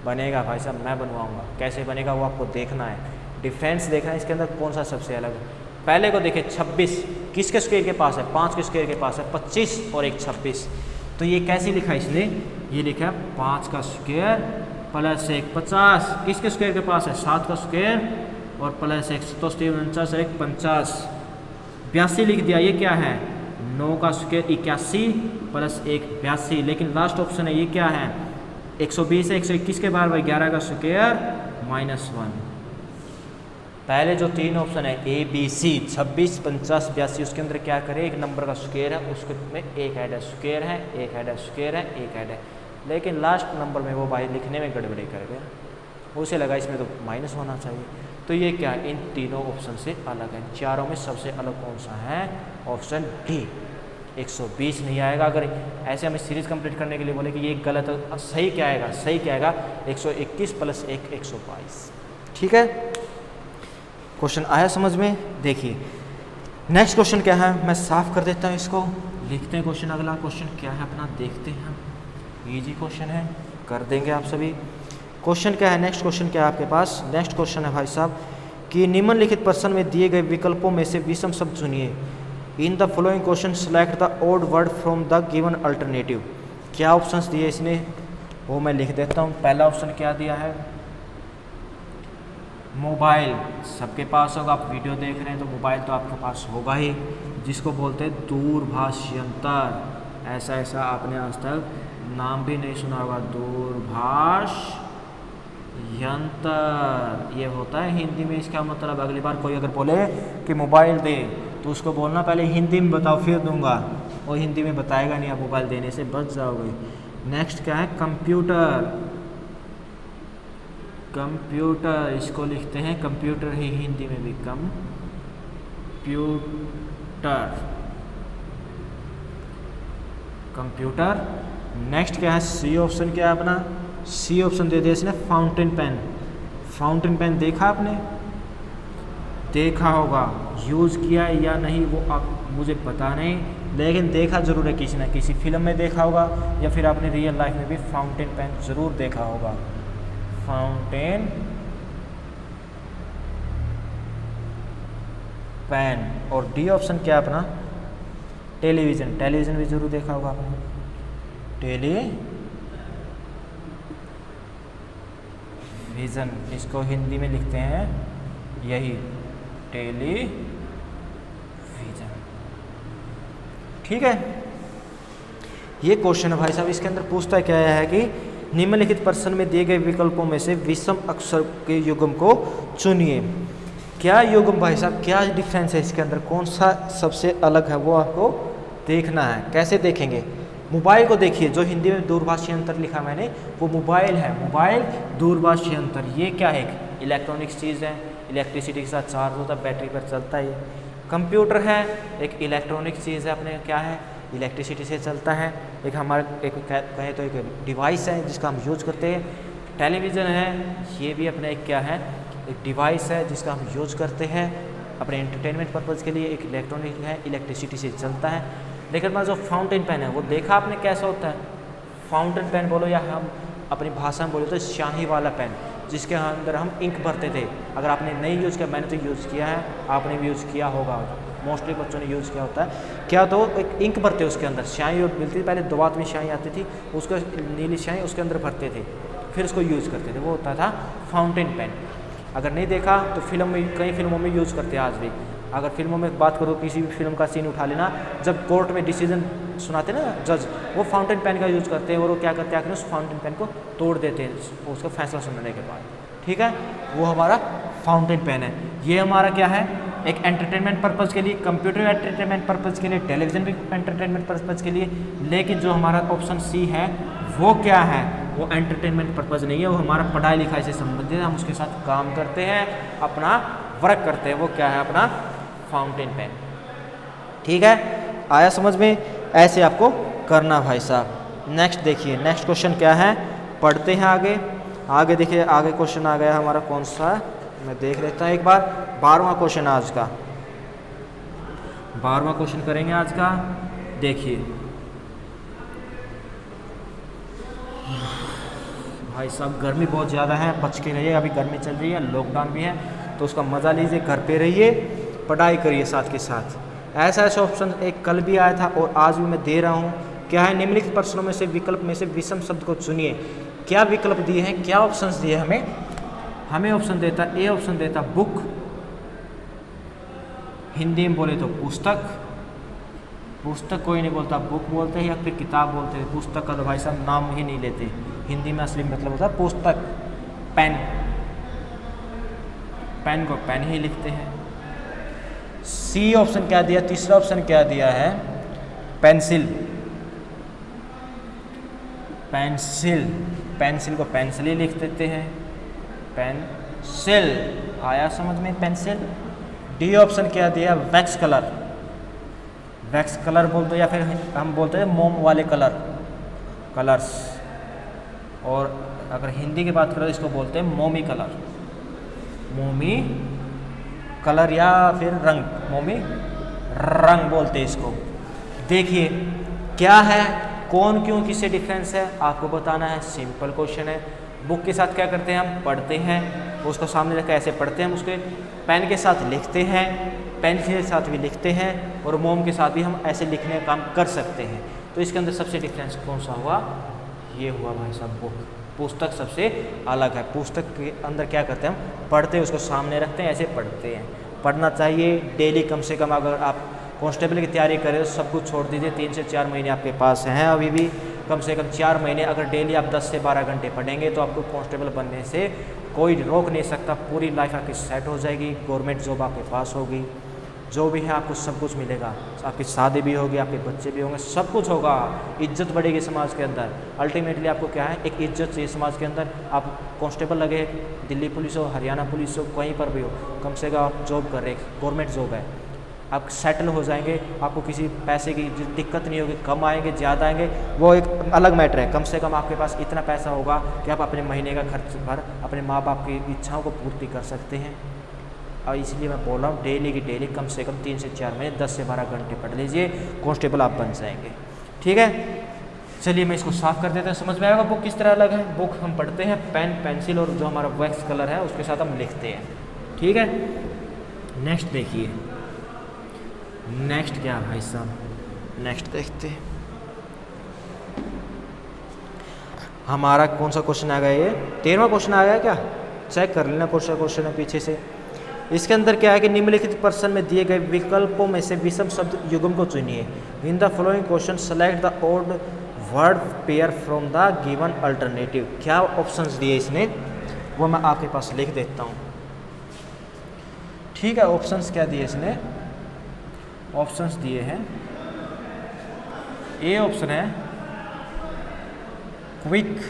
बनेगा भाई साहब, मैं बनवाऊँगा। कैसे बनेगा वो आपको देखना है, डिफरेंस देखना है इसके अंदर कौन सा सबसे अलग है। पहले को देखिए 26 किसके स्क्वायर के पास है, 5 के स्क्वायर के पास है, 25 और एक 26। तो ये कैसे लिखा है इसने, ये लिखा है 5 का स्क्वायर प्लस एक 50। किसके स्क्वायर के पास है, 7 का स्क्वायर और प्लस एक 49 और एक 50। 82 लिख दिया, ये क्या है 9 का स्क्वायर 81 प्लस एक 82। लेकिन लास्ट ऑप्शन है ये क्या है 120 है, 121 के बाहर भाई 11 का स्क्वायर -1। पहले जो 3 ऑप्शन है ए बी सी 26 50 82, उसके अंदर क्या करें, एक नंबर का स्क्वायर है उसके में एक ऐड है, स्क्वायर है एक ऐड है, स्क्वायर है एक ऐड है। लेकिन लास्ट नंबर में वो भाई लिखने में गड़बड़ी कर गया, उसे लगा इसमें तो माइनस होना चाहिए। तो ये क्या है, इन तीनों ऑप्शन से अलग है। चारों में सबसे अलग कौन सा है, ऑप्शन डी 120 नहीं आएगा। अगर ऐसे हमें सीरीज कंप्लीट करने के लिए बोले कि ये गलत है, सही क्या आएगा, सही क्या आएगा 121 प्लस एक 122। ठीक है, क्वेश्चन आया समझ में। देखिए नेक्स्ट क्वेश्चन क्या है, मैं साफ कर देता हूँ इसको, लिखते हैं क्वेश्चन। अगला क्वेश्चन क्या है अपना देखते हैं, इजी क्वेश्चन है, कर देंगे आप सभी। क्वेश्चन क्या है, नेक्स्ट क्वेश्चन क्या है आपके पास, नेक्स्ट क्वेश्चन है भाई साहब कि निम्नलिखित प्रश्न में दिए गए विकल्पों में से विषम शब्द चुनिए। In the following question select the odd word from the given alternative. क्या ऑप्शंस दिए इसने वो मैं लिख देता हूँ। पहला ऑप्शन क्या दिया है, मोबाइल। सबके पास होगा, आप वीडियो देख रहे हैं तो मोबाइल तो आपके पास होगा ही, जिसको बोलते हैं दूरभाष यंत्र। ऐसा ऐसा आपने आज तक नाम भी नहीं सुना होगा, दूरभाष यंत्र ये होता है हिंदी में। इसका मतलब अगली बार कोई अगर बोले कि मोबाइल दे तो उसको बोलना पहले हिंदी में बताओ फिर दूंगा, और हिंदी में बताएगा नहीं, आप मोबाइल देने से बच जाओगे। नेक्स्ट क्या है, कंप्यूटर। कंप्यूटर इसको लिखते हैं कंप्यूटर ही हिंदी में भी, कंप्यूटर। नेक्स्ट क्या है, सी ऑप्शन क्या है अपना, सी ऑप्शन दे दिया इसने फाउंटेन पेन। फाउंटेन पेन देखा आपने, देखा होगा, यूज़ किया है या नहीं वो आप मुझे पता नहीं, लेकिन देखा ज़रूर है, किसी ना किसी फिल्म में देखा होगा या फिर आपने रियल लाइफ में भी फाउंटेन पेन ज़रूर देखा होगा। Fountain pen. और डी ऑप्शन क्या अपना, टेलीविज़न। टेलीविज़न भी ज़रूर देखा होगा आपने, टेलीविज़न इसको हिंदी में लिखते हैं यही टेलीविज़न। ठीक है, ये क्वेश्चन है भाई साहब, इसके अंदर पूछता क्या है कि निम्नलिखित प्रश्न में दिए गए विकल्पों में से विषम अक्षर के युग्म को चुनिए। क्या युग्म भाई साहब, क्या डिफरेंस है इसके अंदर, कौन सा सबसे अलग है वो आपको देखना है। कैसे देखेंगे, मोबाइल को देखिए, जो हिंदी में दूरभाष यंत्र लिखा मैंने वो मोबाइल है, मोबाइल दूरभाष यंत्र। ये क्या है, इलेक्ट्रॉनिक्स चीज़ है, इलेक्ट्रिसिटी के साथ चार्ज होता है, बैटरी पर चलता है। कंप्यूटर है, एक इलेक्ट्रॉनिक चीज़ है, अपने क्या है इलेक्ट्रिसिटी से चलता है। एक हमारे एक कहें तो एक डिवाइस है जिसका हम यूज करते हैं। टेलीविज़न है, ये भी अपना एक क्या है, एक डिवाइस है जिसका हम यूज करते हैं अपने एंटरटेनमेंट पर्पज़ के लिए। एक इलेक्ट्रॉनिक है, इलेक्ट्रिसिटी से चलता है। लेकिन हमारा जो फाउंटेन पेन है वो देखा आपने कैसा होता है, फाउंटेन पेन बोलो या हम अपनी भाषा में बोलो तो स्याही वाला पेन, जिसके अंदर हम इंक भरते थे। अगर आपने नहीं यूज़ किया, मैंने तो यूज़ किया है, आपने भी यूज़ किया होगा, मोस्टली बच्चों ने यूज़ किया होता है। क्या तो एक इंक भरते उसके अंदर, स्याही मिलती थी पहले, 2 में स्याही आती थी, उसको नीली स्याही उसके अंदर भरते थे, फिर उसको यूज़ करते थे, वो होता था फाउंटेन पेन। अगर नहीं देखा तो फिल्म में, कई फिल्मों में यूज़ करते हैं आज भी। अगर फिल्मों में बात करो, किसी भी फिल्म का सीन उठा लेना, जब कोर्ट में डिसीजन सुनाते ना जज, वो फाउंटेन पेन का यूज़ करते हैं, और वो क्या करते हैं, उस फाउंटेन पेन को तोड़ देते हैं उसका फैसला सुनाने के बाद। ठीक है, वो हमारा फाउंटेन पेन है। ये हमारा क्या है, एक एंटरटेनमेंट पर्पज़ के लिए, कंप्यूटर एंटरटेनमेंट पर्पज़ के लिए, टेलीविज़न भी एंटरटेनमेंट पर्पज़ के लिए। लेकिन जो हमारा ऑप्शन सी है वो क्या है, वो एंटरटेनमेंट पर्पज़ नहीं है, वो हमारा पढ़ाई लिखाई से संबंधित है, हम उसके साथ काम करते हैं, अपना वर्क करते हैं, वो क्या है अपना फाउंटेन पेन। ठीक है, आया समझ में? ऐसे आपको करना भाई साहब। नेक्स्ट देखिए, नेक्स्ट क्वेश्चन क्या है, पढ़ते हैं आगे। आगे देखिए, आगे क्वेश्चन आ गया हमारा कौन सा, मैं देख लेता हूँ एक बार। 12वां क्वेश्चन आज का, 12वां क्वेश्चन करेंगे आज का। देखिए भाई साहब, गर्मी बहुत ज़्यादा है, बच के रहिए, अभी गर्मी चल रही है, लॉकडाउन भी है, तो उसका मज़ा लीजिए, घर पे रहिए, पढ़ाई करिए साथ के साथ। ऐसा ऐसा ऑप्शन एक कल भी आया था और आज भी मैं दे रहा हूँ। क्या है, निम्नलिखित प्रश्नों में से विकल्प में से विषम शब्द को चुनिए। क्या विकल्प दिए हैं, क्या ऑप्शंस दिए हमें? हमें ऑप्शन देता, ए ऑप्शन देता बुक, हिंदी में बोले तो पुस्तक, पुस्तक कोई नहीं बोलता, बुक बोलते हैं या फिर किताब बोलते हैं। पुस्तक का तो भाई साहब नाम ही नहीं लेते, हिंदी में असली मतलब होता है पुस्तक। पेन, पेन को पेन ही लिखते हैं। सी ऑप्शन क्या दिया, तीसरा ऑप्शन क्या दिया है, पेंसिल, पेंसिल, पेंसिल को पेंसिल ही लिख देते हैं, पेंसिल। आया समझ में, पेंसिल। डी ऑप्शन क्या दिया, वैक्स कलर, वैक्स कलर बोलते या फिर हम बोलते हैं मोम वाले कलर, कलर्स। और अगर हिंदी की बात करें तो इसको बोलते हैं मोमी कलर, मोमी कलर या फिर रंग, मोमी रंग बोलते हैं इसको। देखिए क्या है, कौन क्यों किससे डिफरेंस है आपको बताना है, सिंपल क्वेश्चन है। बुक के साथ क्या करते हैं, हम पढ़ते हैं, उसको सामने रखकर ऐसे पढ़ते हैं, हम उसके पेन के साथ लिखते हैं, पेंसिल के साथ भी लिखते हैं, और मोम के साथ भी हम ऐसे लिखने का काम कर सकते हैं। तो इसके अंदर सबसे डिफरेंस कौन सा हुआ, ये हुआ भाई साहब बुक। पुस्तक सबसे अलग है, पुस्तक के अंदर क्या करते हैं, हम पढ़ते हैं, उसको सामने रखते हैं, ऐसे पढ़ते हैं। पढ़ना चाहिए डेली, कम से कम अगर आप कांस्टेबल की तैयारी करें तो सब कुछ छोड़ दीजिए, 3 से 4 महीने आपके पास हैं अभी भी, कम से कम 4 महीने अगर डेली आप 10 से 12 घंटे पढ़ेंगे तो आपको कांस्टेबल बनने से कोई रोक नहीं सकता। पूरी लाइफ आपकी सेट हो जाएगी, गवर्नमेंट जॉब आपके पास होगी, जो भी है आपको सब कुछ मिलेगा, आपकी शादी भी होगी, आपके बच्चे भी होंगे, सब कुछ होगा, इज्जत बढ़ेगी समाज के अंदर। अल्टीमेटली आपको क्या है, एक इज्जत चाहिए समाज के अंदर। आप कांस्टेबल लगे, दिल्ली पुलिस हो, हरियाणा पुलिस हो, कहीं पर भी हो, कम से कम आप जॉब कर रहे, गवर्नमेंट जॉब है, आप सेटल हो जाएंगे, आपको किसी पैसे की दिक्कत नहीं होगी, कम आएंगे ज़्यादा आएंगे वो एक अलग मैटर है। कम से कम आपके पास इतना पैसा होगा कि आप अपने महीने का खर्च भर अपने माँ बाप की इच्छाओं को पूर्ति कर सकते हैं। और इसलिए मैं बोल रहा हूँ डेली की डेली कम से कम 3 से 4 महीने 10 से 12 घंटे पढ़ लीजिए, कांस्टेबल आप बन जाएंगे। ठीक है, चलिए मैं इसको साफ़ कर देता हूँ, समझ में आएगा बुक किस तरह अलग है। बुक हम पढ़ते हैं, पेन पेंसिल और जो हमारा वैक्स कलर है उसके साथ हम लिखते हैं। ठीक है, नेक्स्ट देखिए, नेक्स्ट क्या है भाई साहब, नेक्स्ट देखते हैं हमारा कौन सा क्वेश्चन आ गया, ये 13वां क्वेश्चन आ गया क्या, चेक कर लेना कौन सा क्वेश्चन है पीछे से। इसके अंदर क्या है कि निम्नलिखित प्रश्न में दिए गए विकल्पों में से विषम शब्द युग्म को चुनिए। In the following question select the odd word pair from the given alternative. क्या ऑप्शंस दिए इसने वो मैं आपके पास लिख देता हूँ। ठीक है, ऑप्शंस क्या दिए इसने, ऑप्शंस दिए हैं, ए ऑप्शन है क्विक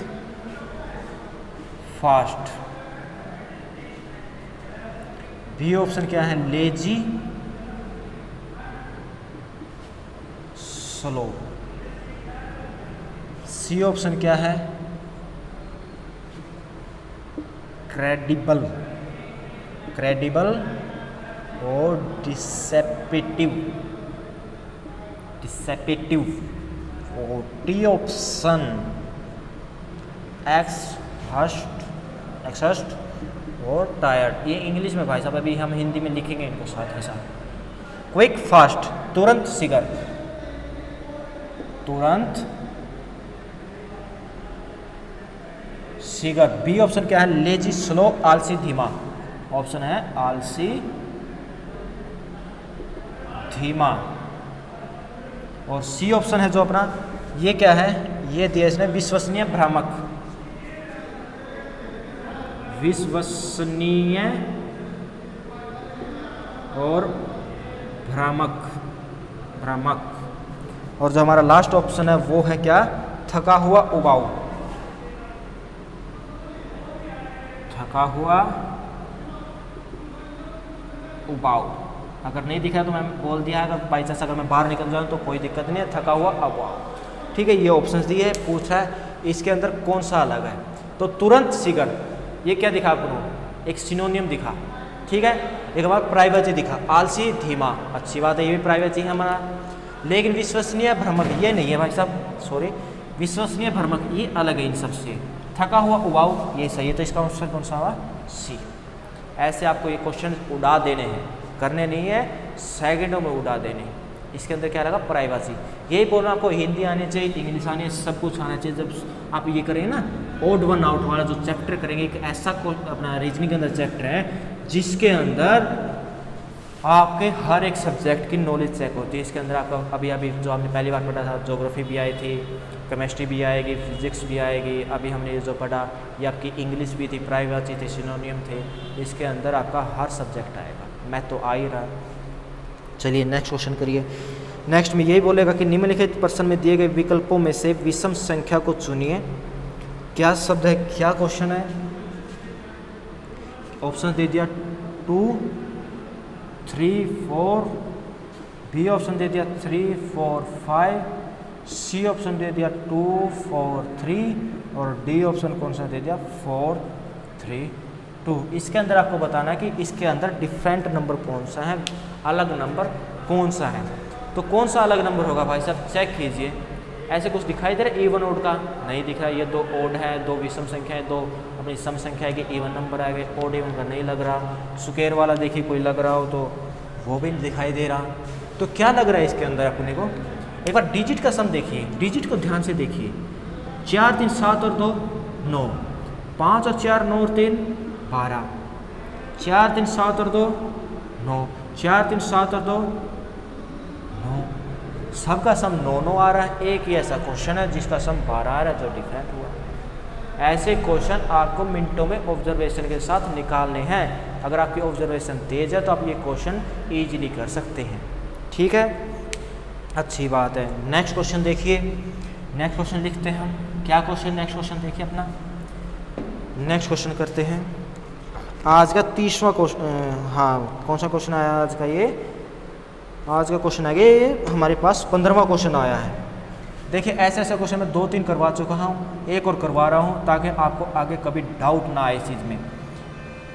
फास्ट, बी ऑप्शन क्या है लेजी स्लो, सी ऑप्शन क्या है क्रेडिबल, क्रेडिबल और डिसेप्टिव, डिसेप्टिव, और डी ऑप्शन एक्सहस्ट और टायर्ड। ये इंग्लिश में भाई साहब, अभी हम हिंदी में लिखेंगे इनको साथ ही साथ। क्विक फास्ट तुरंत शीघ्र, तुरंत शीघ्र। बी ऑप्शन क्या है लेजी स्लो आलसी धीमा, ऑप्शन है आलसी धीमा। और सी ऑप्शन है जो अपना ये क्या है, ये दिया इसने विश्वसनीय भ्रामक, विश्वसनीय और भ्रामक, भ्रामक। और जो हमारा लास्ट ऑप्शन है वो है क्या थका हुआ उबाऊ, थका हुआ उबाऊ। अगर नहीं दिखा तो मैंने बोल दिया, अगर बाई चांस अगर मैं बाहर निकल जाऊँ तो कोई दिक्कत नहीं है, थका हुआ अब आओ। ठीक है, ये ऑप्शंस दिए है, पूछा है इसके अंदर कौन सा अलग है। तो तुरंत सिगर, ये क्या दिखा आपको, एक सिनोनियम दिखा। ठीक है, एक बार प्राइवेसी दिखा, आलसी धीमा, अच्छी बात है, ये भी प्राइवेसी है हमारा। लेकिन विश्वसनीय भ्रमक ये नहीं है भाई साहब, सॉरी, विश्वसनीय भ्रमक ये अलग है इन सबसे। थका हुआ उबाऊ ये सही है, तो इसका आंसर कौन सा हुआ, सी। ऐसे आपको ये क्वेश्चन उड़ा देने हैं, करने नहीं है, सेकंडों में उड़ा देने। इसके अंदर क्या लगा, प्राइवेसी। यही बोलना, आपको हिंदी आनी चाहिए, इंग्लिश आनी चाहिए, सब कुछ आना चाहिए। जब आप ये करेंगे ना ओड वन आउट वाला जो चैप्टर करेंगे, एक ऐसा अपना रीजनिंग के अंदर चैप्टर है जिसके अंदर आपके हर एक सब्जेक्ट की नॉलेज चेक होती है। इसके अंदर आपका अभी अभी जो आपने पहली बार पढ़ा था, ज्योग्राफी भी आई थी, केमिस्ट्री भी आएगी, फिजिक्स भी आएगी, अभी हमने ये जो पढ़ा ये आपकी इंग्लिश भी थी, प्राइवेसी थी, सिनोनियम थे। इसके अंदर आपका हर सब्जेक्ट आएगा, मैथ तो आ ही रहा है। चलिए नेक्स्ट क्वेश्चन करिए। नेक्स्ट में यही बोलेगा कि निम्नलिखित प्रश्न में दिए गए विकल्पों में से विषम संख्या को चुनिए। क्या शब्द है, क्या क्वेश्चन है, ऑप्शन दे दिया 2, 3, 4, बी ऑप्शन दे दिया 3, 4, 5, सी ऑप्शन दे दिया 2, 4, 3 और डी ऑप्शन कौन सा दे दिया 4, 3, 2। इसके अंदर आपको बताना है कि इसके अंदर डिफरेंट नंबर कौन सा है, अलग नंबर कौन सा है। तो कौन सा अलग नंबर होगा भाई साहब, चेक कीजिए। ऐसे कुछ दिखाई दे रहा है, इवन ओड का नहीं दिख रहा, ये 2 ओड है, 2 विषम संख्या है, 2 अपनी सम संख्या है कि इवन नंबर आ गए, ओड इवन का नहीं लग रहा। स्क्वायर वाला देखिए कोई लग रहा हो तो वो भी दिखाई दे रहा। तो क्या लग रहा है इसके अंदर अपने को, एक बार डिजिट का सम देखिए, डिजिट को ध्यान से देखिए। 4, 3, 7 और 2 9, 5 और 4 9 और 3 12, 4, 3, 7 और 2 9, 4, 3, 7 और 2 9, सबका सम 9 9 आ रहा है। एक ही ऐसा क्वेश्चन है जिसका सम 12 आ रहा है जो डिफरेंट हुआ। ऐसे क्वेश्चन आपको मिनटों में ऑब्जर्वेशन के साथ निकालने हैं। अगर आपकी ऑब्जर्वेशन तेज है तो आप ये क्वेश्चन ईजिली कर सकते हैं। ठीक है, अच्छी बात है। नेक्स्ट क्वेश्चन देखिए, नेक्स्ट क्वेश्चन लिखते हैं हम। क्या क्वेश्चन, नेक्स्ट क्वेश्चन देखिए अपना। नेक्स्ट क्वेश्चन करते हैं आज का 30वां क्वेश्चन। हाँ, कौन सा क्वेश्चन आया आज का, ये आज का क्वेश्चन आ गया, ये हमारे पास 15वां क्वेश्चन आया है। देखिए ऐसे ऐसे क्वेश्चन मैं 2-3 करवा चुका हूँ, एक और करवा रहा हूँ ताकि आपको आगे कभी डाउट ना आए इस चीज़ में।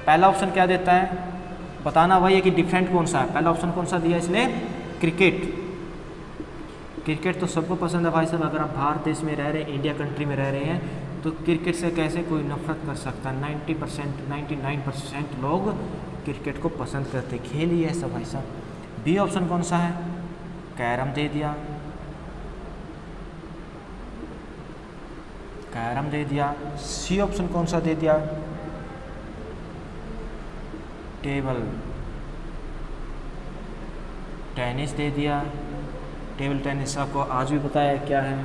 पहला ऑप्शन क्या देता है, बताना वही है कि डिफरेंट कौन सा है। पहला ऑप्शन कौन सा दिया इसने, क्रिकेट। क्रिकेट तो सबको पसंद है भाई साहब, अगर आप भारत देश में रह रहे हैं, इंडिया कंट्री में रह रहे हैं, तो क्रिकेट से कैसे कोई नफरत कर सकता है। 90% 99% लोग क्रिकेट को पसंद करते, खेल ही ऐसा भाई साहब। बी ऑप्शन कौन सा है, कैरम दे दिया, कैरम दे दिया। सी ऑप्शन कौन सा दे दिया, टेबल टेनिस दे दिया। टेबल टेनिस आपको आज भी पता है क्या है,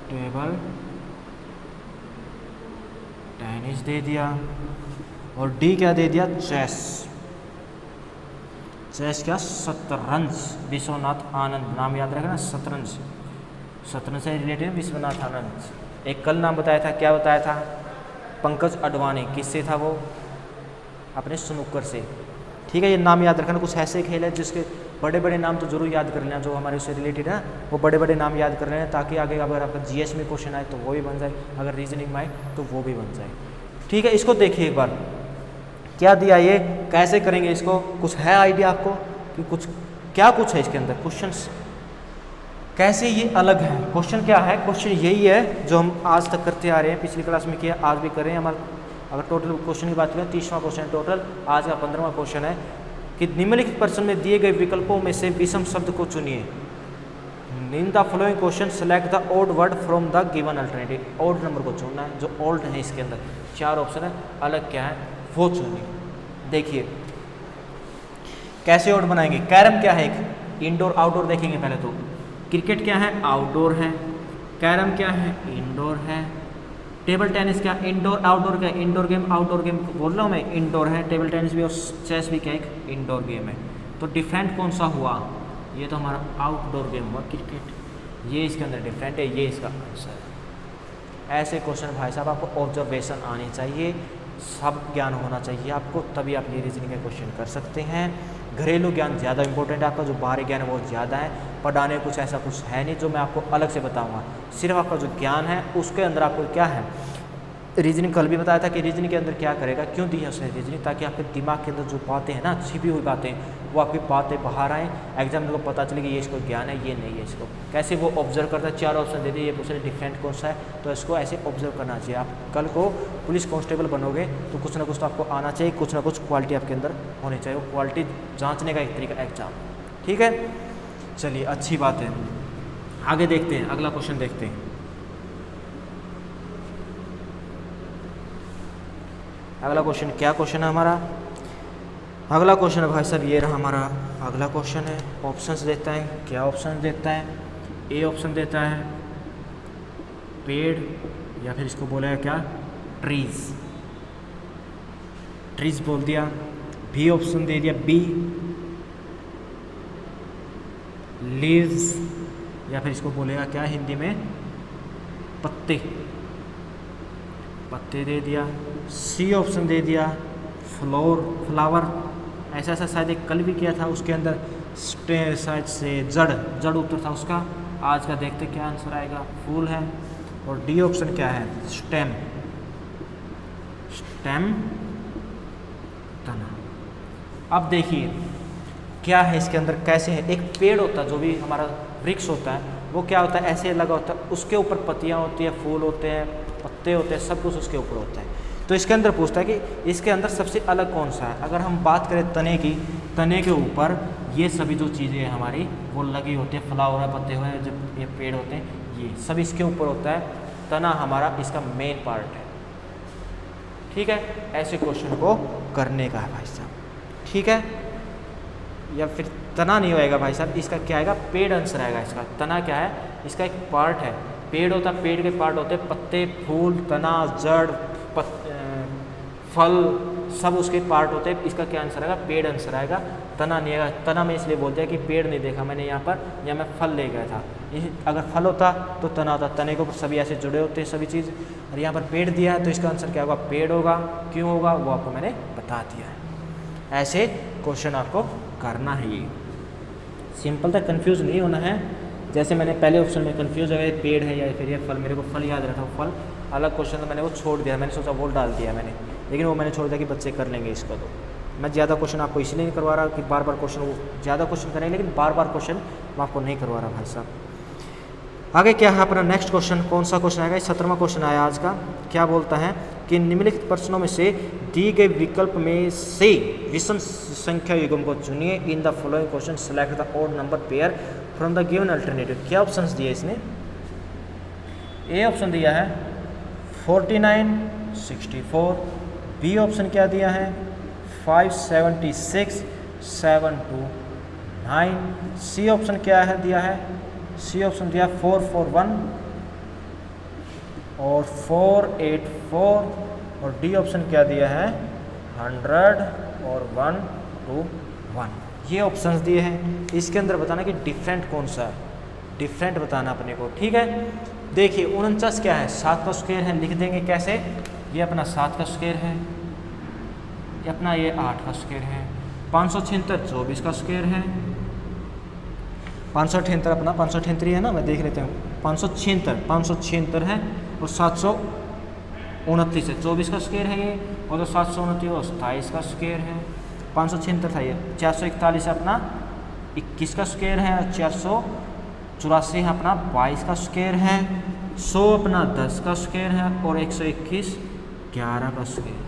टेबल टेनिस दे दिया। और डी क्या दे दिया, चेस। चेस क्या, शतरंज। विश्वनाथ आनंद, नाम याद रखना, शतरंज, शतरंज से रिलेटेड विश्वनाथ आनंद। एक कल नाम बताया था, क्या बताया था, पंकज अडवाणी। किससे था वो, अपने स्नूकर से। ठीक है, ये नाम याद रखना। कुछ ऐसे खेल है जिसके बड़े बड़े नाम तो जरूर याद कर लेना, जो हमारे उससे रिलेटेड है वो बड़े बड़े नाम याद कर लेना, ताकि आगे अगर आपका जीएस में क्वेश्चन आए तो वो भी बन जाए, अगर रीजनिंग में आए तो वो भी बन जाए। ठीक है, इसको देखिए एक बार क्या दिया, ये कैसे करेंगे इसको, कुछ है आइडिया आपको कि कुछ क्या कुछ है इसके अंदर, क्वेश्चंस कैसे ये अलग है। क्वेश्चन क्या है, क्वेश्चन यही है जो हम आज तक करते आ रहे हैं, पिछली क्लास में किया, आज भी कर रहे हैं। हमारा अगर टोटल क्वेश्चन की बात करें 30वां क्वेश्चन टोटल, आज का 15वां क्वेश्चन है कि निम्नलिखित प्रश्न में दिए गए विकल्पों में से विषम शब्द को चुनिए। In the following question select the odd word from the given alternative. Odd number को चुनना है, जो ओल्ड है इसके अंदर 4 ऑप्शन है, अलग क्या है वो चुनिए। देखिए कैसे ओड बनाएंगे। कैरम क्या है, एक इंडोर आउटडोर देखेंगे पहले तो। क्रिकेट क्या है, आउटडोर है। कैरम क्या है, इंडोर है। टेबल टेनिस क्या, इंडोर आउटडोर क्या, इंडोर गेम आउटडोर गेम बोल रहा हूँ मैं, इंडोर है। टेबल टेनिस भी और चेस भी क्या एक इंडोर गेम है। तो डिफरेंट कौन सा हुआ, ये तो हमारा आउटडोर गेम हुआ क्रिकेट, ये इसके अंदर डिफरेंट है, ये इसका आंसर है। ऐसे क्वेश्चन भाई साहब आपको ऑब्जर्वेशन आनी चाहिए, सब ज्ञान होना चाहिए आपको, तभी आप ये रीजनिंग का क्वेश्चन कर सकते हैं। घरेलू ज्ञान ज़्यादा इंपॉर्टेंट है आपका, जो बाहरी ज्ञान है वो ज़्यादा है। पढ़ाने कुछ ऐसा कुछ है नहीं जो मैं आपको अलग से बताऊंगा, सिर्फ आपका जो ज्ञान है उसके अंदर आपको क्या है, रीजनिंग कल भी बताया था कि रीजनिंग के अंदर क्या करेगा, क्यों दी है उसने रीजनिंग, ताकि आपके दिमाग के अंदर जो बातें हैं ना, छिपी हुई बातें, वो आपकी बातें बाहर आएँ, एग्जाम को पता चले कि ये इसको ज्ञान है, ये नहीं है इसको। कैसे वो ऑब्जर्व करता है, 4 ऑप्शन दे दिए, ये पूछे डिफरेंट कौन सा है, तो इसको ऐसे ऑब्जर्व करना चाहिए। आप कल को पुलिस कांस्टेबल बनोगे तो कुछ ना कुछ तो आपको आना चाहिए, कुछ ना कुछ क्वालिटी आपके अंदर होनी चाहिए, वो क्वालिटी जाँचने का एक तरीका एग्जाम। ठीक है, चलिए अच्छी बात है, आगे देखते हैं, अगला क्वेश्चन देखते हैं। अगला क्वेश्चन क्या क्वेश्चन है हमारा, अगला क्वेश्चन है भाई साहब ये रहा हमारा अगला क्वेश्चन है। ऑप्शंस देता है, क्या ऑप्शन देता है, ए ऑप्शन देता है पेड़, या फिर इसको बोलेगा क्या, ट्रीज, ट्रीज बोल दिया। बी ऑप्शन दे दिया बी, लीव्स, या फिर इसको बोलेगा क्या हिंदी में, पत्ते, पत्ते दे दिया। सी ऑप्शन दे दिया फ्लावर, ऐसा ऐसा शायद एक कल भी किया था, उसके अंदर शायद से जड़ उत्तर था उसका। आज का देखते क्या आंसर आएगा, फूल है। और डी ऑप्शन क्या है, स्टेम, तना। अब देखिए क्या है इसके अंदर, कैसे है, एक पेड़ होता है जो भी हमारा वृक्ष होता है, वो क्या होता है, ऐसे लगा होता है, उसके ऊपर पत्तियाँ होती है, फूल होते हैं, पत्ते होते हैं, सब कुछ उसके ऊपर होता है। तो इसके अंदर पूछता है कि इसके अंदर सबसे अलग कौन सा है। अगर हम बात करें तने की, तने के ऊपर ये सभी जो चीज़ें हैं हमारी वो लगी होती है, फ्लावर है, पत्ते हुए, जब ये पेड़ होते हैं, ये सब इसके ऊपर होता है। तना हमारा इसका मेन पार्ट है। ठीक है, ऐसे क्वेश्चन को करने का है भाई साहब। ठीक है, या फिर तना नहीं होएगा भाई साहब, इसका क्या आएगा, पेड़ आंसर आएगा इसका। तना क्या है, इसका एक पार्ट है, पेड़ होता है, पेड़ के पार्ट होते हैं, पत्ते, फूल, तना, जड़, फल, सब उसके पार्ट होते हैं। इसका क्या आंसर आएगा, पेड़ आंसर आएगा, तना नहीं आएगा। तना में इसलिए बोलते हैं कि पेड़ नहीं देखा मैंने यहाँ पर, या मैं फल ले गया था। अगर फल होता तो तना होता, तने के ऊपर सभी ऐसे जुड़े होते हैं सभी चीज़, और यहाँ पर पेड़ दिया है तो इसका आंसर क्या होगा, पेड़ होगा। क्यों होगा वो आपको मैंने बता दिया है। ऐसे क्वेश्चन आपको करना है, ये सिंपल था, कंफ्यूज नहीं होना है। जैसे मैंने पहले ऑप्शन में कंफ्यूज हो गया, पेड़ है या फिर ये फल, मेरे को फल याद रहा था, वो फल अलग क्वेश्चन था, मैंने वो छोड़ दिया, मैंने सोचा वो डाल दिया मैंने, लेकिन वो मैंने छोड़ दिया कि बच्चे कर लेंगे इसको। तो मैं ज़्यादा क्वेश्चन आपको इसलिए नहीं करवा रहा कि बार बार क्वेश्चन, वो ज़्यादा क्वेश्चन करेंगे लेकिन बार बार क्वेश्चन मैं आपको नहीं करवा रहा भाई साहब। आगे क्या है अपना नेक्स्ट क्वेश्चन, कौन सा क्वेश्चन आएगा, 17वां क्वेश्चन आया आज का। क्या बोलता है कि निम्नलिखित प्रश्नों में से दी गए विकल्प में से विषम संख्या युग्म को चुनिए। In the following question select the odd number pair from the given alternative. क्या ऑप्शंस दिए इसने, ए ऑप्शन दिया है 49, 64, बी ऑप्शन क्या दिया है 576, 7 2 9, सी ऑप्शन क्या है दिया है, सी ऑप्शन दिया 441 और 484, और डी ऑप्शन क्या दिया है 100 और 1 2 1। ये ऑप्शंस दिए हैं, इसके अंदर बताना कि डिफरेंट कौन सा है, डिफरेंट बताना अपने को। ठीक है, देखिए 49 क्या है, 7 का स्क्वायर है, लिख देंगे कैसे, ये अपना 7 का स्क्वायर है, ये अपना ये 8 का स्क्वायर है। 576 24 का स्क्वायर है, 578 अपना 578 है ना, मैं देख लेता हूँ, 576 है, और 729 है, 24 का स्क्वायर है ये, और 729 और 27 का स्क्वायर है। 576 था ये, 441 अपना 21 का स्क्वायर है, 484 है अपना 22 का स्क्वायर है, 100 अपना 10 का स्क्वायर है, और 121 11 का स्क्वायर।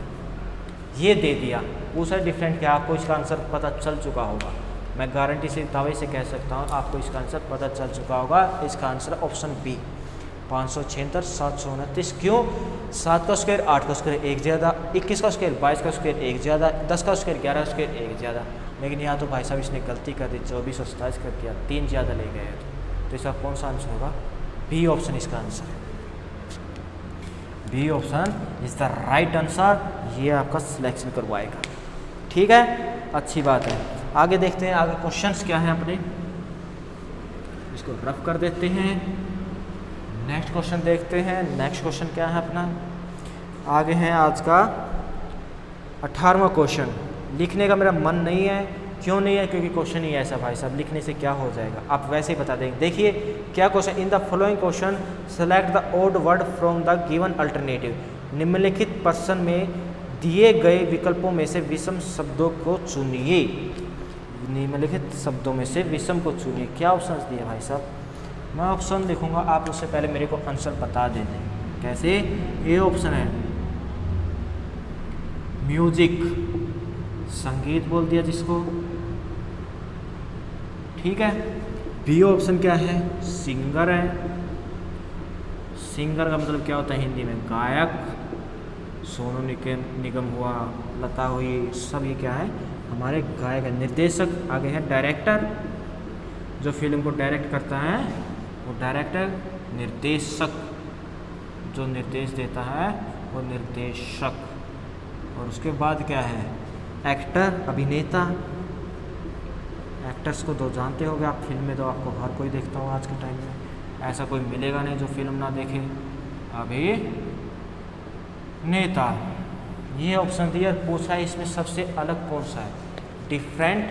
ये दे दिया, पूछा डिफरेंट क्या, आपको इसका आंसर पता चल चुका होगा, मैं गारंटी से दावे से कह सकता हूँ आपको इसका आंसर पता चल चुका होगा। इसका आंसर ऑप्शन बी 576 729। क्यों, 7 का स्क्वायर 8 का स्क्वायर एक ज़्यादा, 21 का स्क्वायर 22 का स्क्वायर एक ज़्यादा, 10 का स्क्वायर 11 का स्क्वायर एक ज़्यादा। लेकिन यहाँ तो भाई साहब इसने गलती कर दी, 24 और 27 कर दिया, 3 ज़्यादा ले गए। तो इसका कौन सा आंसर होगा, बी ऑप्शन इसका आंसर है, B option is the right answer. ये आपका सिलेक्शन करवाएगा। ठीक है, अच्छी बात है। आगे देखते हैं, आगे क्वेश्चंस क्या हैं अपने, इसको रफ कर देते हैं। नेक्स्ट क्वेश्चन देखते हैं, नेक्स्ट क्वेश्चन क्या है अपना, आगे है आज का 18वां क्वेश्चन, लिखने का मेरा मन नहीं है, क्यों नहीं है? क्योंकि क्वेश्चन ही ऐसा भाई साहब, लिखने से क्या हो जाएगा, आप वैसे ही बता देंगे। देखिए क्या question, in the following question select the odd word from the given alternative, निम्नलिखित प्रश्न में दिए गए विकल्पों में से विषम शब्दों को चुनिए। निम्नलिखित शब्दों में से विषम को चुनिए। क्या ऑप्शन दिए भाई साहब? मैं ऑप्शन लिखूंगा, आप उससे पहले मेरे को आंसर बता देंगे। कैसे? ए ऑप्शन है म्यूजिक, संगीत बोल दिया जिसको, ठीक है। बी ऑप्शन क्या है? सिंगर है। सिंगर का मतलब क्या होता है हिंदी में? गायक। सोनू निगम हुआ, लता हुई, सब ये क्या है? हमारे गायक है। निर्देशक आगे है डायरेक्टर, जो फिल्म को डायरेक्ट करता है वो डायरेक्टर। निर्देशक जो निर्देश देता है वो निर्देशक। और उसके बाद क्या है? एक्टर, अभिनेता। एक्टर्स को तो जानते होंगे आप, फिल्म में तो आपको हर कोई देखता होगा आज के टाइम में, ऐसा कोई मिलेगा नहीं जो फिल्म ना देखे। अभिनेता, ये ऑप्शन दिया, पूछा है इसमें सबसे अलग कौन सा है, डिफरेंट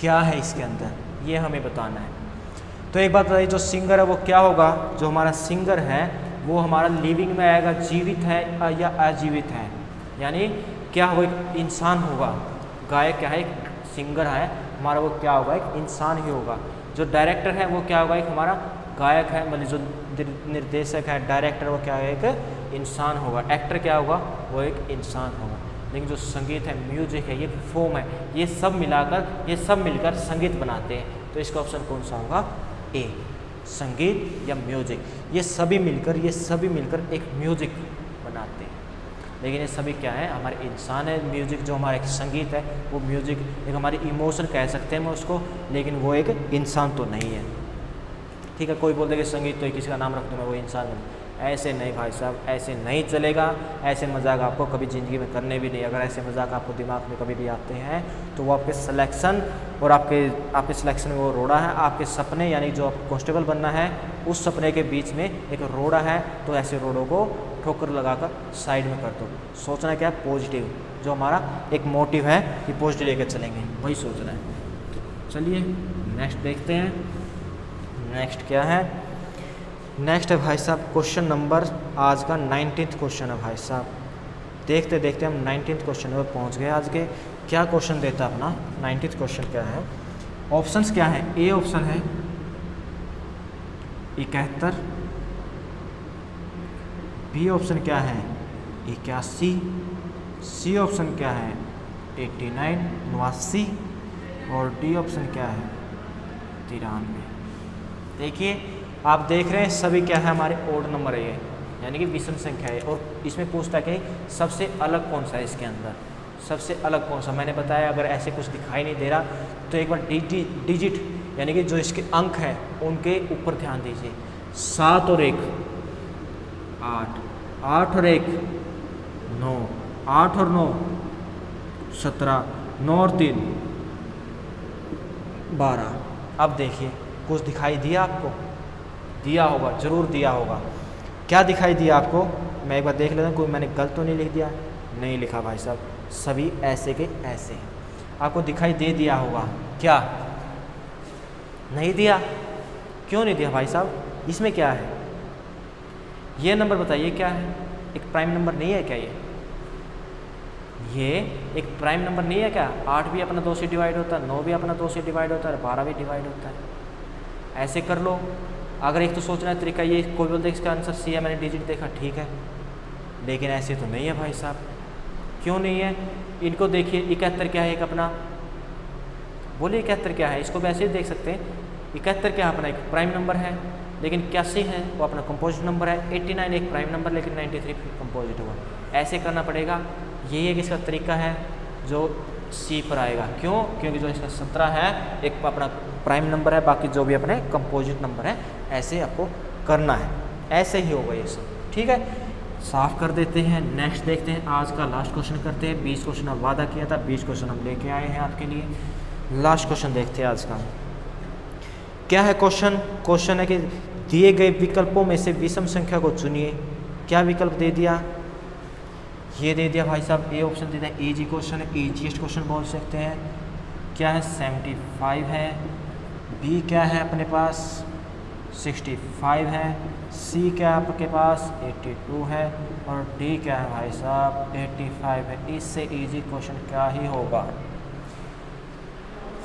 क्या है इसके अंदर, ये हमें बताना है। तो एक बात बताइए, जो सिंगर है वो क्या होगा? जो हमारा सिंगर है वो हमारा लिविंग में आएगा, जीवित है या अजीवित है, यानी क्या हो, एक इंसान होगा। गायक क्या है? एक सिंगर है हमारा, वो क्या होगा? एक इंसान ही होगा। जो डायरेक्टर है वो क्या होगा? एक हमारा गायक है, मतलब जो निर्देशक है डायरेक्टर, वो क्या है? एक इंसान होगा। एक्टर क्या होगा? वो एक इंसान होगा। लेकिन जो संगीत है, म्यूजिक है, ये फॉर्म है, ये सब मिलकर संगीत बनाते हैं। तो इसका ऑप्शन कौन सा होगा? ए, संगीत या म्यूजिक, ये सभी मिलकर एक म्यूजिक बनाते हैं। लेकिन ये सभी क्या है? हमारे इंसान है। म्यूजिक जो हमारा एक संगीत है, वो म्यूजिक एक हमारी इमोशन कह सकते हैं मैं उसको, लेकिन वो एक इंसान तो नहीं है। ठीक है, कोई बोल दे कि संगीत तो किसी का नाम रख दूँ मैं, वो इंसान नहीं। ऐसे नहीं भाई साहब, ऐसे नहीं चलेगा। ऐसे मजाक आपको कभी ज़िंदगी में करने भी नहीं। अगर ऐसे मजाक आपको दिमाग में कभी भी आते हैं तो वो आपके सिलेक्शन और आपके सिलेक्शन में वो रोड़ा है। आपके सपने, यानी जो आपको कांस्टेबल बनना है, उस सपने के बीच में एक रोड़ा है, तो ऐसे रोड़ों को ठोकर लगाकर साइड में कर दो। सोचना क्या है? पॉजिटिव, जो हमारा एक मोटिव है कि पॉजिटिव लेकर चलेंगे, वही सोचना है। चलिए नेक्स्ट देखते हैं। नेक्स्ट क्या है? नेक्स्ट है भाई साहब क्वेश्चन नंबर, आज का 19th क्वेश्चन है भाई साहब। देखते देखते हम 19th क्वेश्चन पर पहुंच गए। आज के क्या क्वेश्चन देता है अपना 19th क्वेश्चन क्या है? ऑप्शंस क्या है? ए ऑप्शन है 71, बी ऑप्शन क्या है? 81, सी ऑप्शन क्या है? 89, 89, और डी ऑप्शन क्या है? 93। देखिए आप देख रहे हैं सभी क्या है? हमारे ओड नंबर है ये, यानी कि विषम संख्या है। और इसमें पूछता है कि सबसे अलग कौन सा है इसके अंदर, सबसे अलग कौन सा। मैंने बताया अगर ऐसे कुछ दिखाई नहीं दे रहा तो एक बार डिजिट यानी कि जो इसके अंक हैं उनके ऊपर ध्यान दीजिए। 7 और 1 8, 8 और 1 9, 8 और 9 17, 9 और 3 12। अब देखिए कुछ दिखाई दिया आपको? दिया होगा, जरूर दिया होगा। क्या दिखाई दिया आपको? मैं एक बार देख लेता हूँ, कोई मैंने गलत तो नहीं लिख दिया? नहीं लिखा भाई साहब, सभी ऐसे के ऐसे हैं। आपको दिखाई दे दिया होगा क्या? नहीं दिया? क्यों नहीं दिया भाई साहब? इसमें क्या है? ये नंबर बताइए क्या है? एक प्राइम नंबर नहीं है क्या ये एक प्राइम नंबर नहीं है क्या? 8 भी अपना 2 से डिवाइड होता है, 9 भी अपना 2 से डिवाइड होता है, 12 भी डिवाइड होता है। ऐसे कर लो। अगर एक तो सोचना है तरीका ये, कोई बोलते इसका आंसर सी है, मैंने डिजिट देखा, ठीक है, लेकिन ऐसे तो नहीं है भाई साहब। क्यों नहीं है? इनको देखिए, 71 क्या है एक अपना, बोलिए 71 क्या है? इसको वैसे ही देख सकते हैं। 71 क्या अपना एक प्राइम नंबर है, लेकिन 81 है वो अपना कंपोजिट नंबर है। 89 एक प्राइम नंबर, लेकिन 93 कंपोजिट हुआ। ऐसे करना पड़ेगा। यही एक इसका तरीका है जो सी पर आएगा। क्यों? क्योंकि जो इसका 17 है एक अपना प्राइम नंबर है, बाकी जो भी अपने कंपोजिट नंबर है, ऐसे आपको करना है। ऐसे ही होगा ये सब, ठीक है। साफ कर देते हैं। नेक्स्ट देखते हैं, आज का लास्ट क्वेश्चन करते हैं। 20 क्वेश्चन हम वादा किया था, 20 क्वेश्चन हम लेके आए हैं आपके लिए। लास्ट क्वेश्चन देखते हैं आज का क्या है। क्वेश्चन है कि दिए गए विकल्पों में से विषम संख्या को चुनिए। क्या विकल्प दे दिया? ये दे दिया भाई साहब, ए ऑप्शन दे दिया, इजी क्वेश्चन है, ईजीएस्ट क्वेश्चन बोल सकते हैं। क्या है 75 है, बी क्या है अपने पास 65 है, सी क्या है आपके पास 82 है और डी क्या है भाई साहब 85 है। इससे इजी क्वेश्चन क्या ही होगा।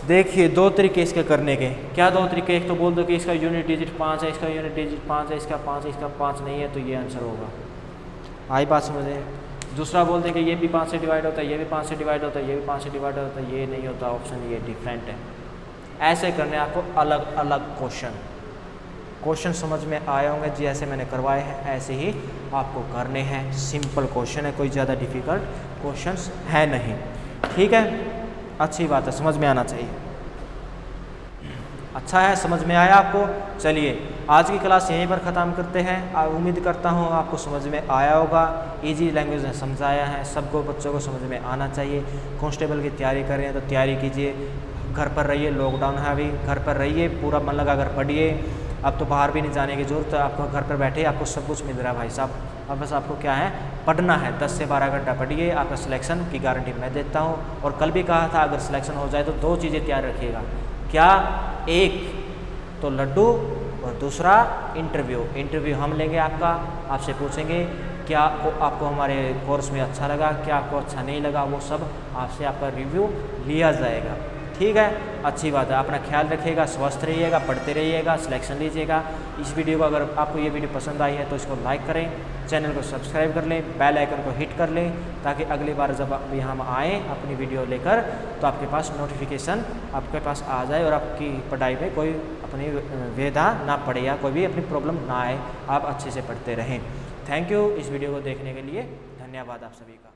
देखिए दो तरीके इसके करने के। क्या दो तरीके? एक तो बोल दो कि इसका यूनिट डिजिट 5 है, इसका यूनिट डिजिट 5 है, इसका 5 है, इसका 5 नहीं है, तो ये आंसर होगा। आई बात समझे? दूसरा बोल दें कि ये भी 5 से डिवाइड होता है, ये भी 5 से डिवाइड होता है, ये भी 5 से डिवाइड होता है, ये नहीं होता, ऑप्शन ये डिफरेंट है। ऐसे करने आपको अलग अलग क्वेश्चन समझ में आए होंगे जी, ऐसे मैंने करवाए हैं, ऐसे ही आपको करने हैं। सिंपल क्वेश्चन है, कोई ज़्यादा डिफ़िकल्ट क्वेश्चंस है नहीं। ठीक है, अच्छी बात है, समझ में आना चाहिए। अच्छा है, समझ में आया आपको? चलिए आज की क्लास यहीं पर ख़त्म करते हैं। उम्मीद करता हूँ आपको समझ में आया होगा। इजी लैंग्वेज में समझाया है, सबको बच्चों को समझ में आना चाहिए। कांस्टेबल की तैयारी कर रहे हैं तो तैयारी कीजिए, घर पर रहिए, लॉकडाउन है अभी, घर पर रहिए, पूरा मन लगा कर पढ़िए। अब तो बाहर भी नहीं जाने की ज़रूरत है, आपको घर पर बैठे आपको सब कुछ मिल रहा है भाई साहब। अब बस आपको क्या है, पढ़ना है। 10 से 12 घंटा पढ़िए, आपका सिलेक्शन की गारंटी मैं देता हूँ। और कल भी कहा था अगर सिलेक्शन हो जाए तो 2 चीज़ें तैयार रखिएगा। क्या? एक तो लड्डू और दूसरा इंटरव्यू हम लेंगे आपका, आपसे पूछेंगे क्या आपको हमारे कोर्स में अच्छा लगा, क्या आपको अच्छा नहीं लगा, वो सब आपसे आपका रिव्यू लिया जाएगा। ठीक है, अच्छी बात है। अपना ख्याल रखिएगा, स्वस्थ रहिएगा, पढ़ते रहिएगा, सिलेक्शन लीजिएगा। इस वीडियो को अगर आपको ये वीडियो पसंद आई है तो इसको लाइक करें, चैनल को सब्सक्राइब कर लें, बेल आइकन को हिट कर लें, ताकि अगली बार जब भी हम आएँ अपनी वीडियो लेकर तो आपके पास नोटिफिकेशन आपके पास आ जाए और आपकी पढ़ाई में कोई अपनी व्यधा ना पड़े या कोई भी अपनी प्रॉब्लम ना आए, आप अच्छे से पढ़ते रहें। थैंक यू इस वीडियो को देखने के लिए, धन्यवाद आप सभी का।